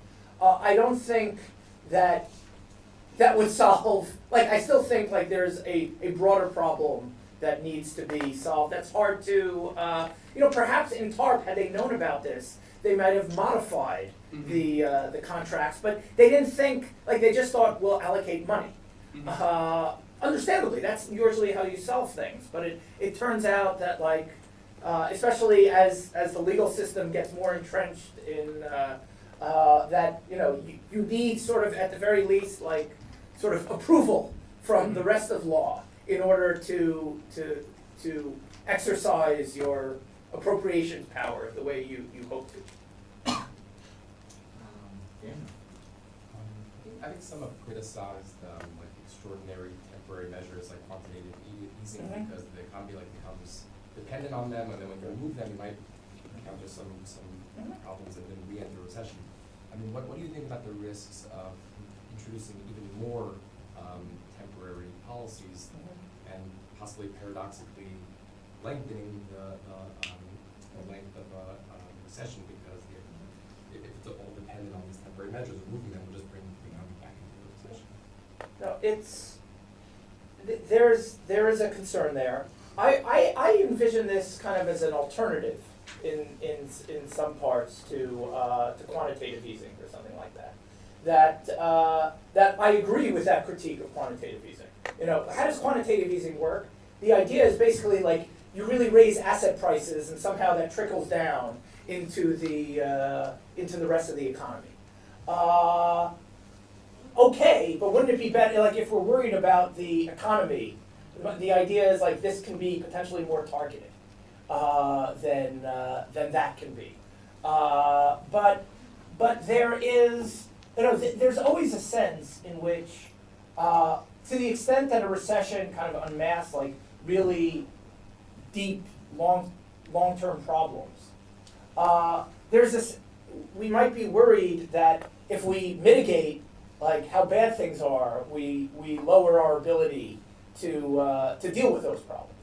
I don't think that would solve, like, I still think like there's a broader problem that needs to be solved. That's hard to, perhaps in TARP, had they known about this, they might have modified the contracts, but they didn't think, like, they just thought, we'll allocate money. Understandably, that's usually how you solve things, but it turns out that, like, especially as the legal system gets more entrenched in that, you need sort of, at the very least, like, sort of approval from the rest of law in order to exercise your appropriations power the way you hope to. I think some have criticized like extraordinary temporary measures like quantitative easing because the economy becomes dependent on them, and then when you remove them, you might encounter some problems and then re-enter recession. I mean, what do you think about the risks of introducing even more temporary policies and possibly paradoxically lengthening the length of a recession, because if it's all dependent on these temporary measures, removing them will just bring the economy back into a recession? No, there is a concern there. I envision this kind of as an alternative in some parts to quantitative easing or something like that. That I agree with that critique of quantitative easing. How does quantitative easing work? The idea is basically like you really raise asset prices, and somehow that trickles down into the rest of the economy. Okay, but wouldn't it be better, like, if we're worried about the economy, the idea is like this can be potentially more targeted than that can be. But there is, there's always a sense in which, to the extent that a recession kind of unmasks like really deep, long-term problems, there's this, we might be worried that if we mitigate like how bad things are, we lower our ability to deal with those problems.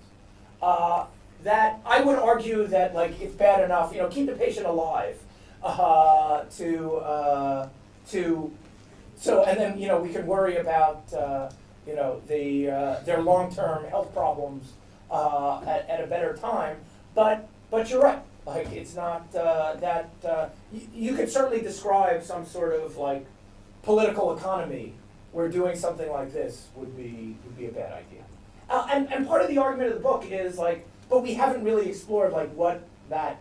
That I would argue that like it's bad enough, keep the patient alive, so and then we can worry about their long-term health problems at a better time. But you're right, like it's not that you could certainly describe some sort of like political economy where doing something like this would be a bad idea. And part of the argument of the book is like, but we haven't really explored like what that,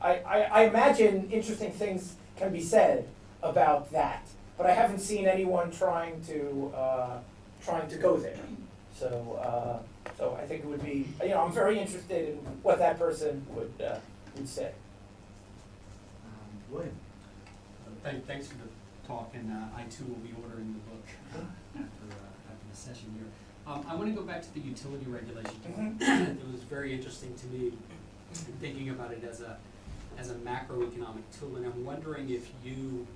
I imagine interesting things can be said about that, but I haven't seen anyone trying to go there. So I think it would be, I'm very interested in what that person would say. William. Thanks for the talk, and I too will be ordering the book after the session here. I want to go back to the utility regulation. It was very interesting to me thinking about it as a macroeconomic tool, and I'm wondering if you,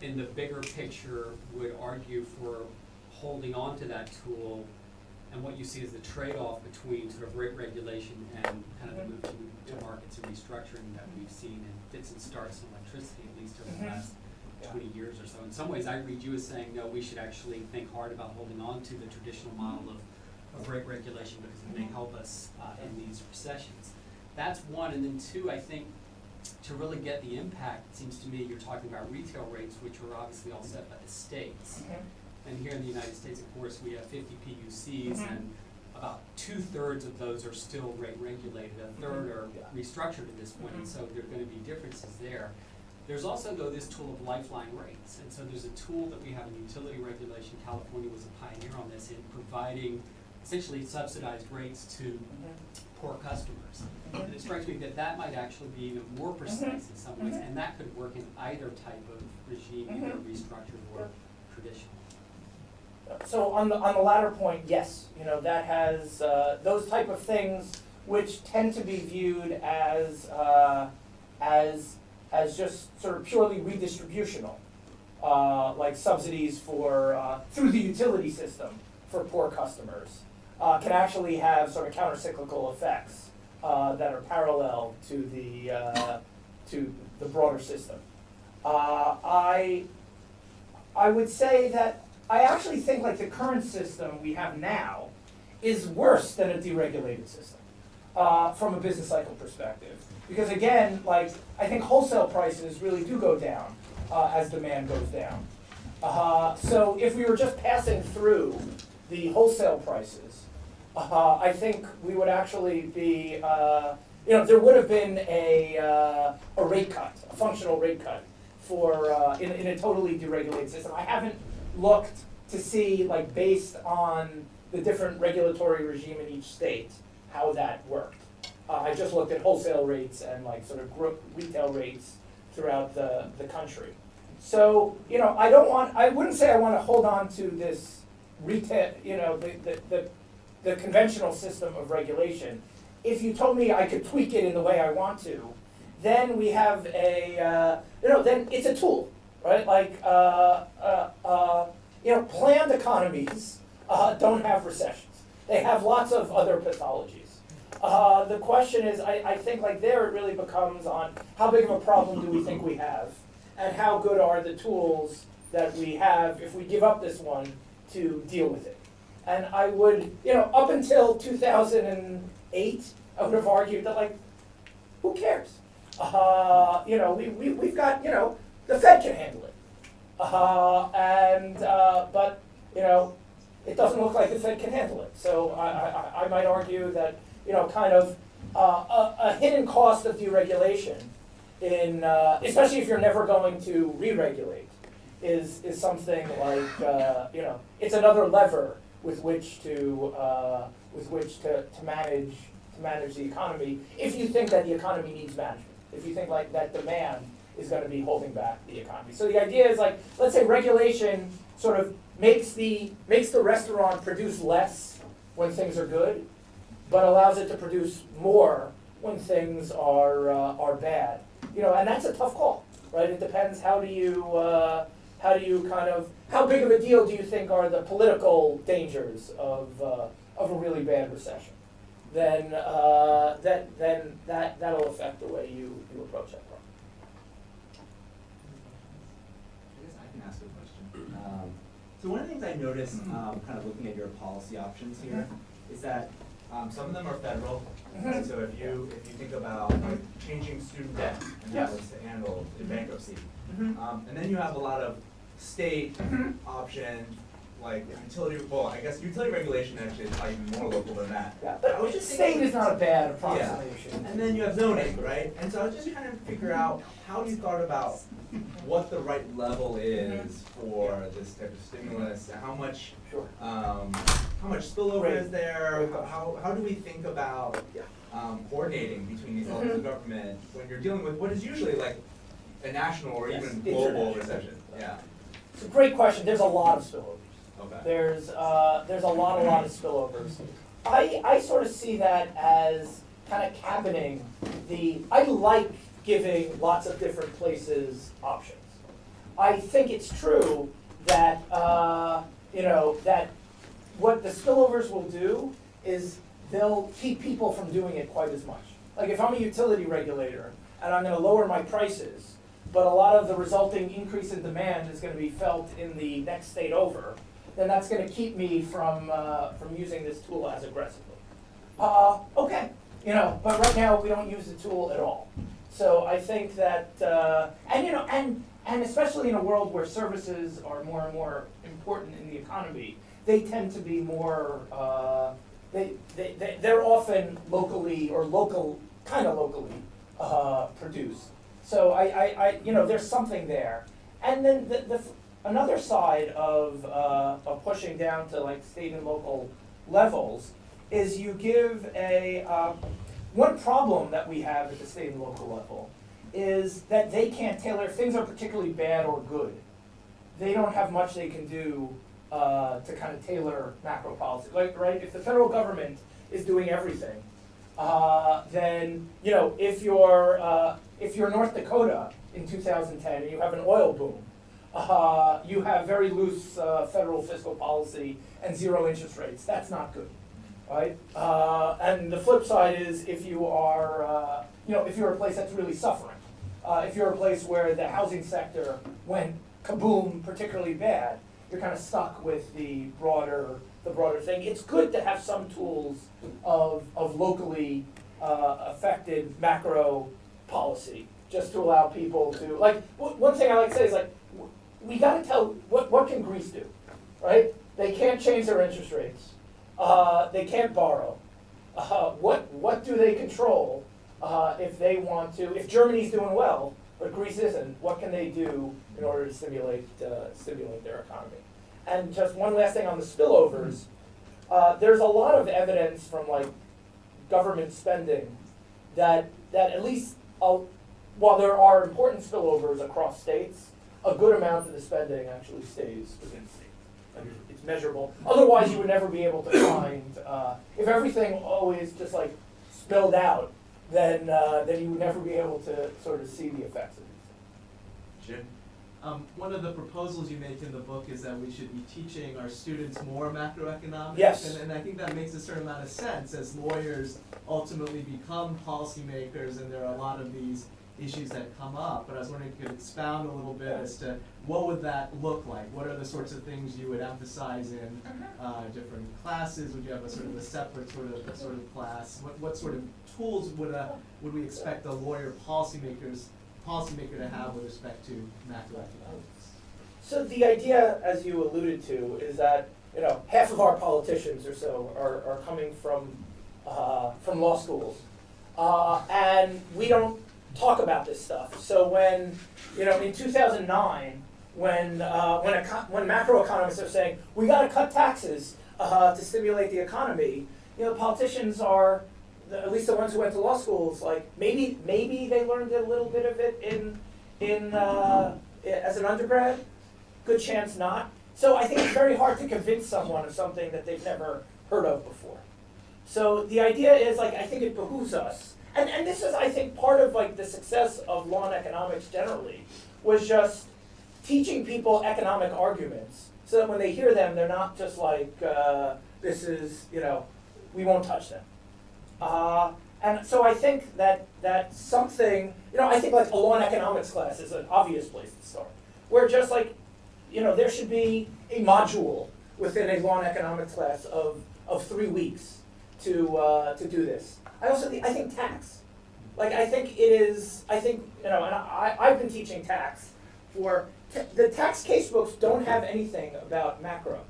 in the bigger picture, would argue for holding on to that tool, and what you see as the trade-off between sort of rate regulation and kind of the move to markets and restructuring that we've seen in fits and starts in electricity, at least over the last 20 years or so. In some ways, I read you as saying, no, we should actually think hard about holding on to the traditional model of rate regulation because it may help us in these recessions. That's one. And then two, I think to really get the impact, it seems to me you're talking about retail rates, which are obviously all set by the states. And here in the United States, of course, we have 50 PUCs, and about 2/3 of those are still rate regulated. A third are restructured at this point, and so there are going to be differences there. There's also, though, this tool of Lifeline Rates, and so there's a tool that we have in utility regulation. California was a pioneer on this in providing essentially subsidized rates to poor customers. And it strikes me that might actually be even more precise in some ways, and that could work in either type of regime, either restructured or traditional. So on the latter point, yes, that has those type of things which tend to be viewed as just sort of purely redistributional, like subsidies for through the utility system for poor customers, can actually have sort of countercyclical effects that are parallel to the broader system. I would say that I actually think like the current system we have now is worse than a deregulated system from a business cycle perspective. Because again, like I think wholesale prices really do go down as demand goes down. So if we were just passing through the wholesale prices, I think we would actually be, there would have been a rate cut, a functional rate cut for in a totally deregulated system. I haven't looked to see, like, based on the different regulatory regime in each state, how that worked. I just looked at wholesale rates and like sort of retail rates throughout the country. So, I wouldn't say I want to hold on to this retail, the conventional system of regulation. If you told me I could tweak it in the way I want to, then we have then it's a tool, right? Like, planned economies don't have recessions. They have lots of other pathologies. The question is, I think like there it really becomes on how big of a problem do we think we have, and how good are the tools that we have if we give up this one to deal with it. And I would, up until 2008, I would have argued that like, who cares? We've got, the Fed can handle it. But it doesn't look like the Fed can handle it. So I might argue that, kind of a hidden cost of deregulation in, especially if you're never going to re-regulate, is something like, it's another lever with which to manage the economy, if you think that the economy needs management, if you think like that demand is going to be holding back the economy. So the idea is like, let's say regulation sort of makes the restaurant produce less when things are good, but allows it to produce more when things are bad. And that's a tough call, right? It depends how do you how big of a deal do you think are the political dangers of a really bad recession? Then that'll affect the way you approach that problem. I guess I can ask a question. So one of the things I noticed, kind of looking at your policy options here, is that some of them are federal. And so if you think about like, changing student debt and how it's handled in bankruptcy, and then you have a lot of state options, like utility. Well, I guess utility regulation actually is probably even more local than that. Yeah, but state is not a bad approximation. Yeah. And then you have zoning, right? And so I was just trying to figure out how you thought about what the right level is for this type of stimulus, and how much spillover is there? How do we think about coordinating between these levels of government when you're dealing with what is usually like a national or even global recession? Yeah. It's a great question. There's a lot of spillovers. Okay. There's a lot of spillovers. I sort of see that as kind of cabining I like giving lots of different places options. I think it's true that that what the spillovers will do is they'll keep people from doing it quite as much. Like if I'm a utility regulator and I'm going to lower my prices, but a lot of the resulting increase in demand is going to be felt in the next state over, then that's going to keep me from using this tool as aggressively. Okay, but right now we don't use the tool at all. So I think that, and especially in a world where services are more and more important in the economy, they tend to be more, they're often locally produced. So there's something there. And then another side of pushing down to like state and local levels is you give one problem that we have at the state and local level is that they can't tailor, if things are particularly bad or good, they don't have much they can do to kind of tailor macro policy. Like, right, if the federal government is doing everything, then, if you're North Dakota in 2010 and you have an oil boom, you have very loose federal fiscal policy and zero interest rates. That's not good, right? And the flip side is if you are, if you're a place that's really suffering, if you're a place where the housing sector went kaboom, particularly bad, you're kind of stuck with the broader thing. It's good to have some tools of locally affected macro policy, just to allow people to, like, one thing I like to say is, like, we gotta tell, what can Greece do, right? They can't change their interest rates. They can't borrow. What do they control if they want to, if Germany's doing well, but Greece isn't, what can they do in order to stimulate their economy? And just one last thing on the spillovers, there's a lot of evidence from like government spending that at least, while there are important spillovers across states, a good amount of the spending actually stays within states. Like it's measurable. Otherwise, you would never be able to find, if everything always just like spilled out, then you would never be able to sort of see the effects of these things. Jim? One of the proposals you make in the book is that we should be teaching our students more macroeconomics. Yes. And I think that makes a certain amount of sense as lawyers ultimately become policymakers, and there are a lot of these issues that come up. But I was wondering if you could expound a little bit as to what would that look like? What are the sorts of things you would emphasize in different classes? Would you have a sort of a separate sort of class? What sort of tools would we expect a lawyer policymaker to have with respect to macroeconomics? So the idea, as you alluded to, is that half of our politicians or so are coming from law schools, and we don't talk about this stuff. So when in 2009, when macroeconomists are saying we got to cut taxes to stimulate the economy, politicians are, at least the ones who went to law schools, like maybe they learned a little bit of it in as an undergrad. Good chance not. So I think it's very hard to convince someone of something that they've never heard of before. So the idea is, like, I think it behooves us, and this is, I think, part of like the success of law and economics generally, was just teaching people economic arguments so that when they hear them, they're not just like, this is, we won't touch them. And so I think that something, I think like a law and economics class is an obvious place to start, where just like, there should be a module within a law and economics class of 3 weeks to do this. I think tax. Like, I think and I've been teaching tax for, the tax casebooks don't have anything about macro.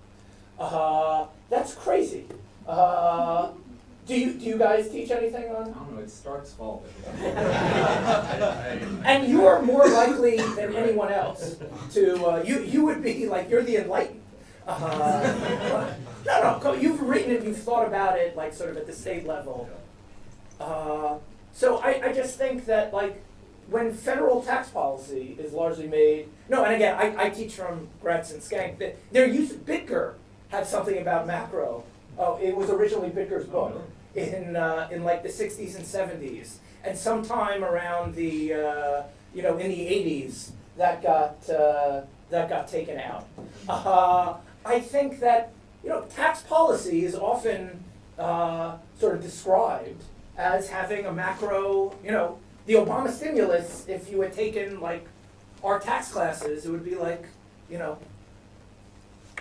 That's crazy. Do you guys teach anything on? I don't know, it's Stark's fault. And you are more likely than anyone else to, you would be like, you're the enlightened. No, you've written it, you've thought about it, like sort of at the state level. So I just think that like, when federal tax policy is largely made, and again, I teach from Gretz and Skank, that their use of Bitker had something about macro. Oh, it was originally Bitker's book in like the 60s and 70s, and sometime around the in the 80s that got taken out. I think that tax policy is often sort of described as having a macro. The Obama stimulus, if you had taken like our tax classes, it would be like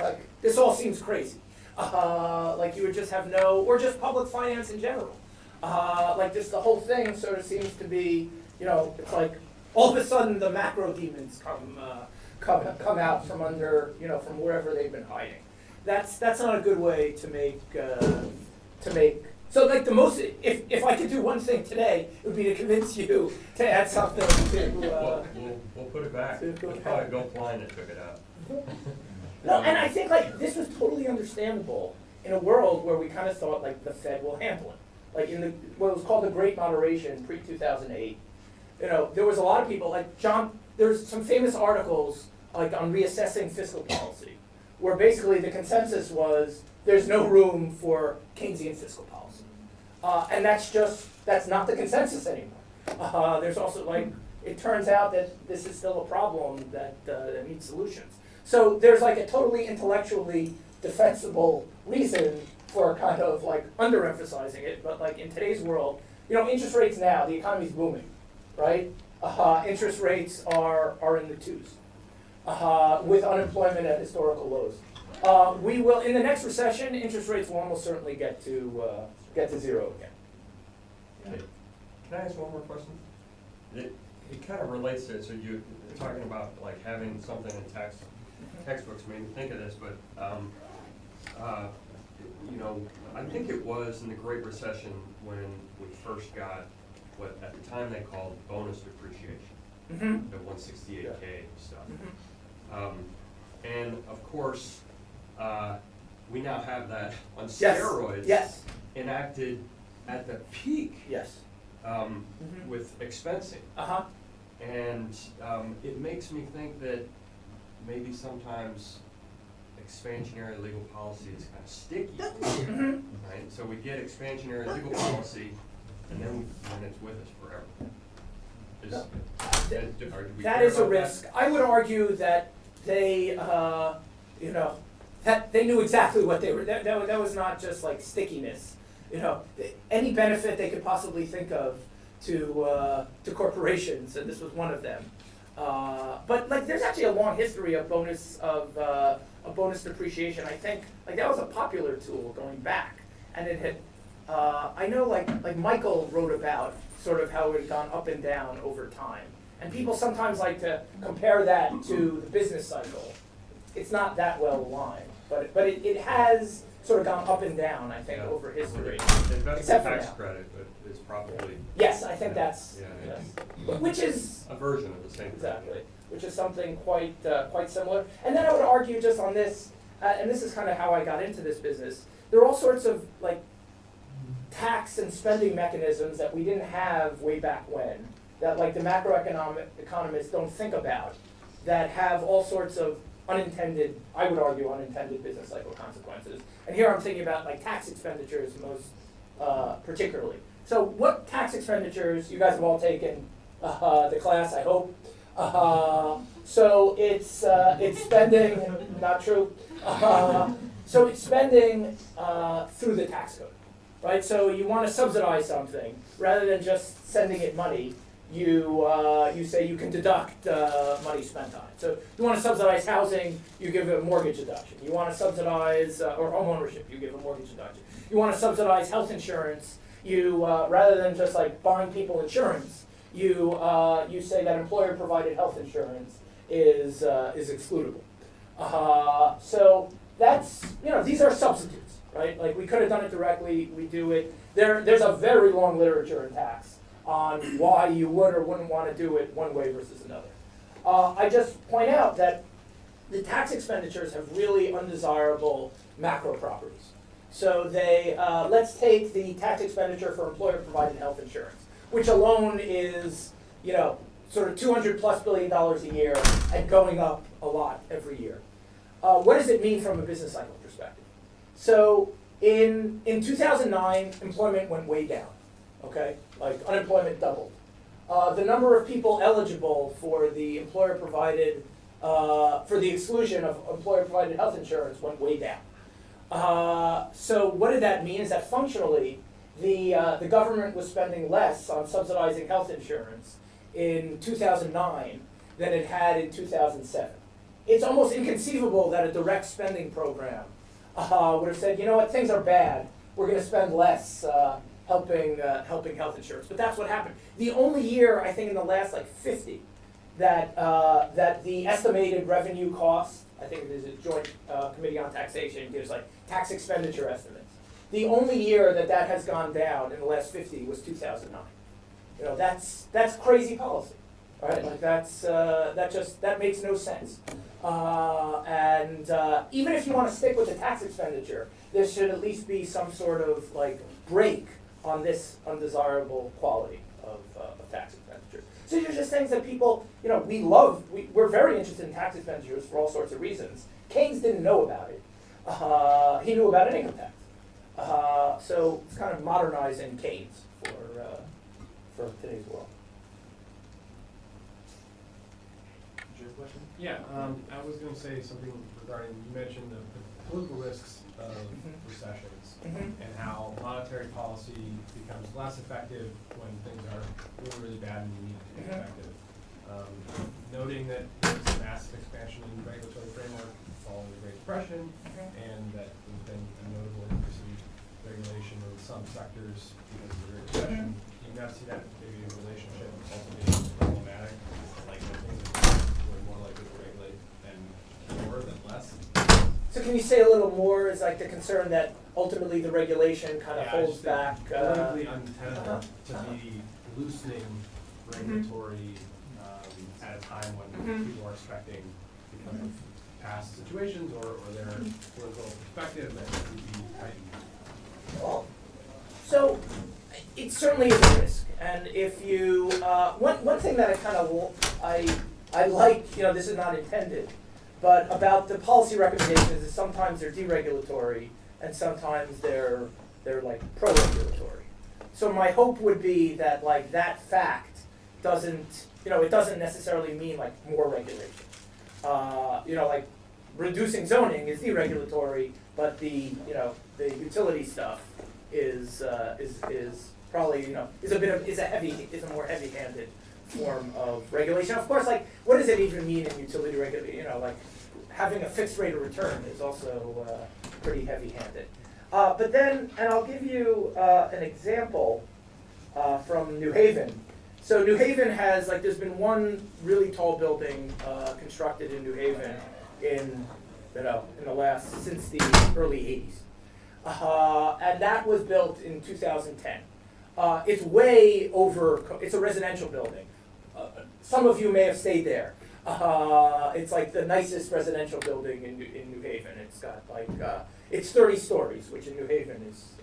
like this all seems crazy. Like you would just have or just public finance in general. Like just the whole thing sort of seems to be, it's like all of a sudden the macro demons come out from under, from wherever they've been hiding. That's not a good way to make. So like the most, if I could do one thing today, it would be to convince you to add something to. We'll put it back. We'll probably go flying and took it out. No, and I think like this was totally understandable in a world where we kind of thought like the Fed will handle it. Like in what was called the Great Moderation pre-2008, there was a lot of people like John. There's some famous articles like on reassessing fiscal policy, where basically the consensus was there's no room for Keynesian fiscal policy, and that's not the consensus anymore. There's also like it turns out that this is still a problem that needs solutions. So there's like a totally intellectually defensible reason for kind of like underemphasizing it, but like in today's world, interest rates now, the economy's booming, right? Interest rates are in the twos. with unemployment at historical lows. We will, in the next recession, interest rates will almost certainly get to zero again. Okay. Can I ask one more question? It kind of relates to it, so you're talking about like having something in textbooks made me think of this, but you know, I think it was in the Great Recession when we first got what at the time they called bonus depreciation, the 168K stuff. And of course, we now have that on steroids Yes. enacted at the peak Yes. with expensing. And it makes me think that maybe sometimes expansionary legal policy is kind of sticky, right? So we get expansionary legal policy, and then it's with us forever. Do we That care is a about that? risk. I would argue that they, that they knew exactly what they were. That was not just like stickiness. Any benefit they could possibly think of to corporations, and this was one of them. But like, there's actually a long history of bonus depreciation. I think like that was a popular tool going back, and it had. I know like Michael wrote about sort of how it had gone up and down over time, and people sometimes like to compare that to the business cycle. It's not that well aligned, but it has sort of gone up and down, I think, over history. Investment Except for tax now. credit, but it's probably Yes, I think that's yeah. yes. Which is a version of the same thing. exactly, which is something quite similar. And then I would argue just on this, and this is kind of how I got into this business. There are all sorts of like tax and spending mechanisms that we didn't have way back when, that like the macroeconomic economists don't think about, that have all sorts of unintended, I would argue, unintended business cycle consequences. And here I'm thinking about like tax expenditures most particularly. So what tax expenditures, you guys have all taken the class, I hope. So it's spending, not true. So it's spending through the tax code, right? So you want to subsidize something rather than just sending it money. You say you can deduct money spent on it. So you want to subsidize housing, you give a mortgage deduction. You want to subsidize or home ownership, you give a mortgage deduction. You want to subsidize health insurance, you rather than just like buying people insurance, you say that employer provided health insurance is excludable. So that's, these are substitutes, right? Like we could have done it directly, we do it. There's a very long literature in tax on why you would or wouldn't want to do it one way versus another. I just point out that the tax expenditures have really undesirable macro properties. So they, let's take the tax expenditure for employer-provided health insurance, which alone is, sort of $200+ billion a year and going up a lot every year. What does it mean from a business cycle perspective? So in 2009, employment went way down. Okay, like unemployment doubled. The number of people eligible for the employer-provided, for the exclusion of employer-provided health insurance went way down. So what did that mean? Is that functionally, the government was spending less on subsidizing health insurance in 2009 than it had in 2007. It's almost inconceivable that a direct spending program would have said, you know what, things are bad, we're going to spend less helping health insurance. But that's what happened. The only year, I think in the last like 50, that the estimated revenue cost, I think there's a joint committee on taxation, gives like tax expenditure estimates. The only year that has gone down in the last 50 was 2009. That's crazy policy, right? Like that makes no sense. And even if you want to stick with the tax expenditure, there should at least be some sort of like break on this undesirable quality of tax expenditures. So these are just things that people, we're very interested in tax expenditures for all sorts of reasons. Keynes didn't know about it. He knew about an income tax. So it's kind of modernizing Keynes for today's world. Yeah, I was going to say something regarding, you mentioned the political risks of recessions and how monetary policy becomes less effective when things are really, really bad and you need it to be effective. Noting that there's some massive expansion in regulatory framework following the Great Depression, and that there's been a notable increase in regulation in some sectors because of the Great Recession. You now see that maybe relationship also being problematic, like the things that we're more likely to regulate and more than less. So can you say a little more, is like the concern that ultimately the regulation kind of holds back? Politically untenable to be loosening regulatory at a time when people are expecting, because of past situations or their political perspective, that it would be tightened. Well, so it certainly is a risk, and if you one thing that I kind of I like, you know, this is not intended, but about the policy recommendations is sometimes they're deregulatory and sometimes they're like pro-regulatory. So my hope would be that like that fact doesn't, you know, it doesn't necessarily mean like more regulation. You know, like reducing zoning is deregulatory, but the, you know, the utility stuff is probably, you know, is a more heavy-handed form of regulation. Of course, like what does it even mean in utility regulation? You know, like having a fixed rate of return is also pretty heavy-handed. But then, and I'll give you an example from New Haven. So New Haven has, like, there's been one really tall building constructed in New Haven since the early 80s. And that was built in 2010. It's way over, it's a residential building. Some of you may have stayed there. It's like the nicest residential building in New Haven. It's got like, it's 30 stories, which in New Haven is,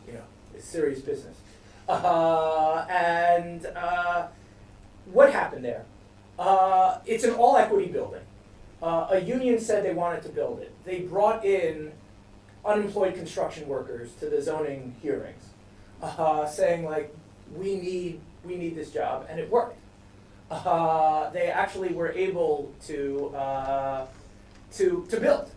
you know, is serious business. And what happened there? It's an all-equity building. A union said they wanted to build it. They brought in unemployed construction workers to the zoning hearings, saying like, we need this job, and it worked. They actually were able to build.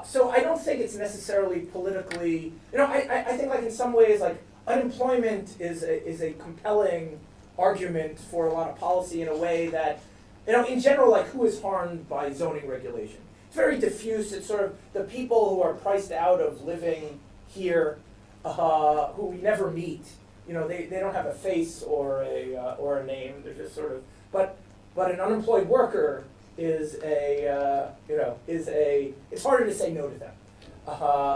So I don't think it's necessarily politically, you know, I think like in some ways like unemployment is a compelling argument for a lot of policy in a way that, you know, in general, like who is harmed by zoning regulation? It's very diffuse. It's sort of the people who are priced out of living here, who we never meet. You know, they don't have a face or a name. They're just sort of, but an unemployed worker is it's harder to say no to them.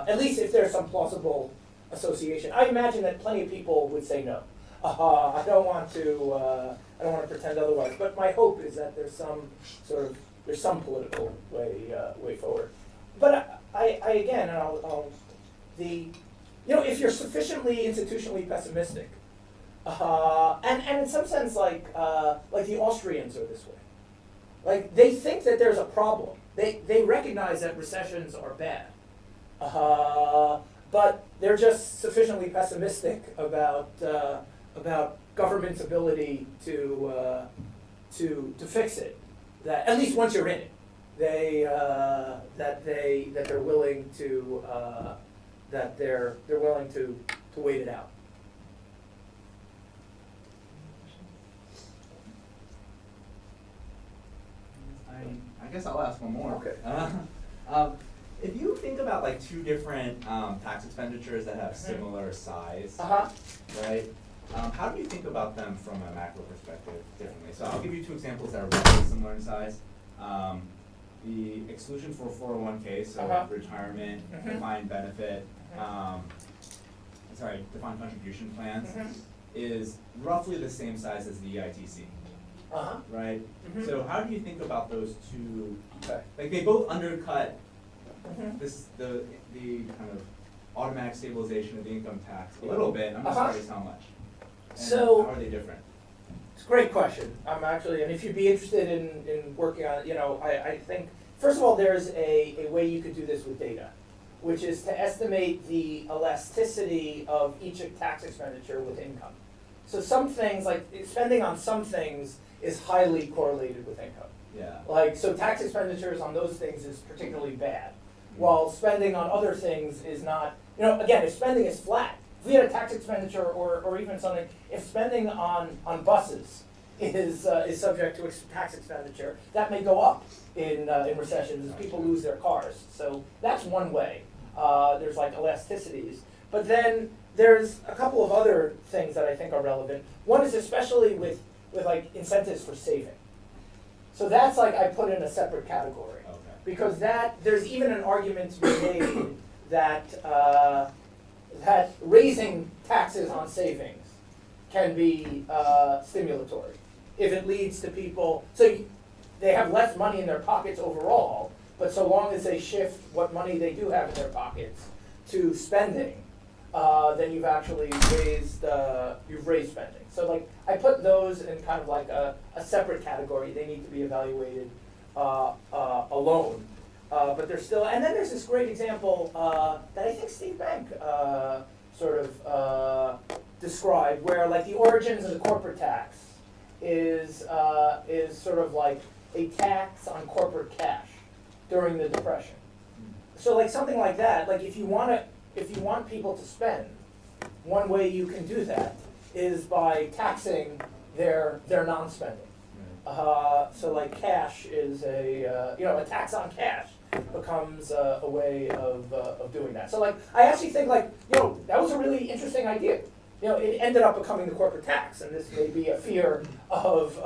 At least if there's some plausible association. I imagine that plenty of people would say no. I don't want to pretend otherwise. But my hope is that there's some political way forward. But you know, if you're sufficiently institutionally pessimistic, and in some sense like the Austrians are this way. Like they think that there's a problem. They recognize that recessions are bad, but they're just sufficiently pessimistic about government's ability to fix it. That at least once you're in it, that they're willing to wait it out. I guess I'll ask one more. Okay. If you think about like two different tax expenditures that have similar size, right? How do you think about them from a macro perspective differently? So I'll give you two examples that are roughly similar in size. The exclusion for 401k, so retirement, defined benefit, defined contribution plans, is roughly the same size as the EITC. Right? So how do you think about those two? Like they both undercut the kind of automatic stabilization of the income tax a little bit. I'm not sure how much. And So how are they different? it's a great question. I'm actually, and if you'd be interested in working on it, you know, I think first of all there's a way you could do this with data, which is to estimate the elasticity of each tax expenditure with income. So some things, like spending on some things is highly correlated with income. Yeah. Like, so tax expenditures on those things is particularly bad, while spending on other things is not, you know, again, if spending is flat, if we had a tax expenditure or even something, if spending on buses is subject to tax expenditure. That may go up in recessions as people lose their cars. So that's one way. There's like elasticities. But then there's a couple of other things that I think are relevant. One is especially with like incentives for saving. So that's like I put in a separate category. Okay. Because there's even an argument to be made that that raising taxes on savings can be stimulatory if it leads to people. So they have less money in their pockets overall, but so long as they shift what money they do have in their pockets to spending, then you've actually raised spending. So like I put those in kind of like a separate category. They need to be evaluated alone. But there's still, and then there's this great example that I think Steve Bank sort of described, where like the origins of the corporate tax is sort of like a tax on corporate cash during the Depression. So like something like that, like if you want people to spend, one way you can do that is by taxing their non-spending. So like cash is a tax on cash becomes a way of doing that. So like I actually think like that was a really interesting idea. It ended up becoming the corporate tax, and this may be a fear of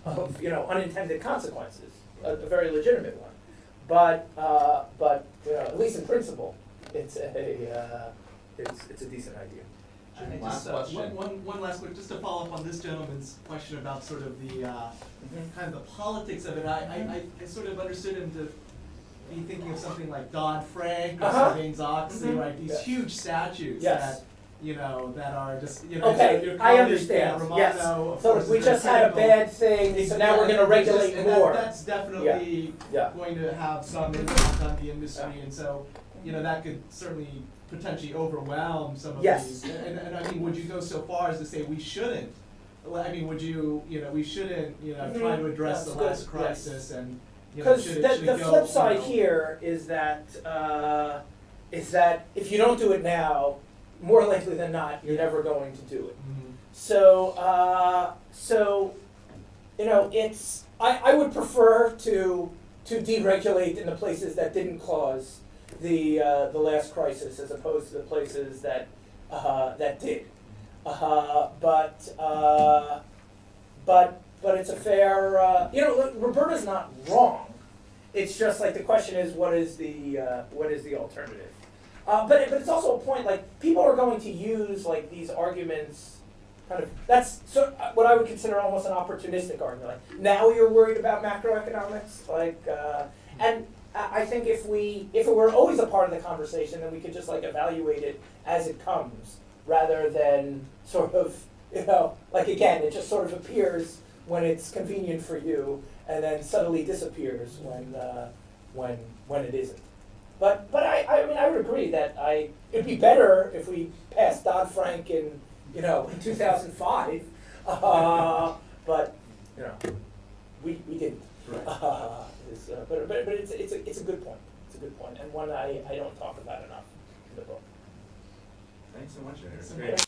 unintended consequences, a very legitimate one. But at least in principle, it's a decent idea. And Last question. one last quick, just to follow up on this gentleman's question about sort of the kind of the politics of it. I sort of understood him to be thinking of something like Dodd-Frank or Sarbanes-Oxley, right? These huge statutes that that are just Okay, your I colleague, understand. Romano, Yes. of So course, we is just had a critical. bad thing, so now we're going to regulate And more. that's definitely Yeah. going to have some impact on the industry, and so that could certainly potentially overwhelm some of Yes. these. And I mean, would you go so far as to say we shouldn't? I mean, would you we shouldn't try to address That's the last good, yes. crisis and Because should the go, flip side here is that if you don't do it now, more likely than not, you're never going to do it. Mhm. So it's I would prefer to deregulate in the places that didn't cause the last crisis as opposed to the places that did. But it's a fair Roberta's not wrong. It's just like the question is what is the alternative? But it's also a point like people are going to use like these arguments. Kind of that's what I would consider almost an opportunistic argument. Like now you're worried about macroeconomics, and I think if it were always a part of the conversation, then we could just like evaluate it as it comes, rather than sort of like again it just sort of appears when it's convenient for you, and then suddenly disappears when it isn't. But I mean I would agree that it'd be better if we passed Dodd-Frank in 2005, but we didn't. Right. But it's a good point. It's a good point, and one I don't talk about enough in the book. Thanks so much, Yair. It's great.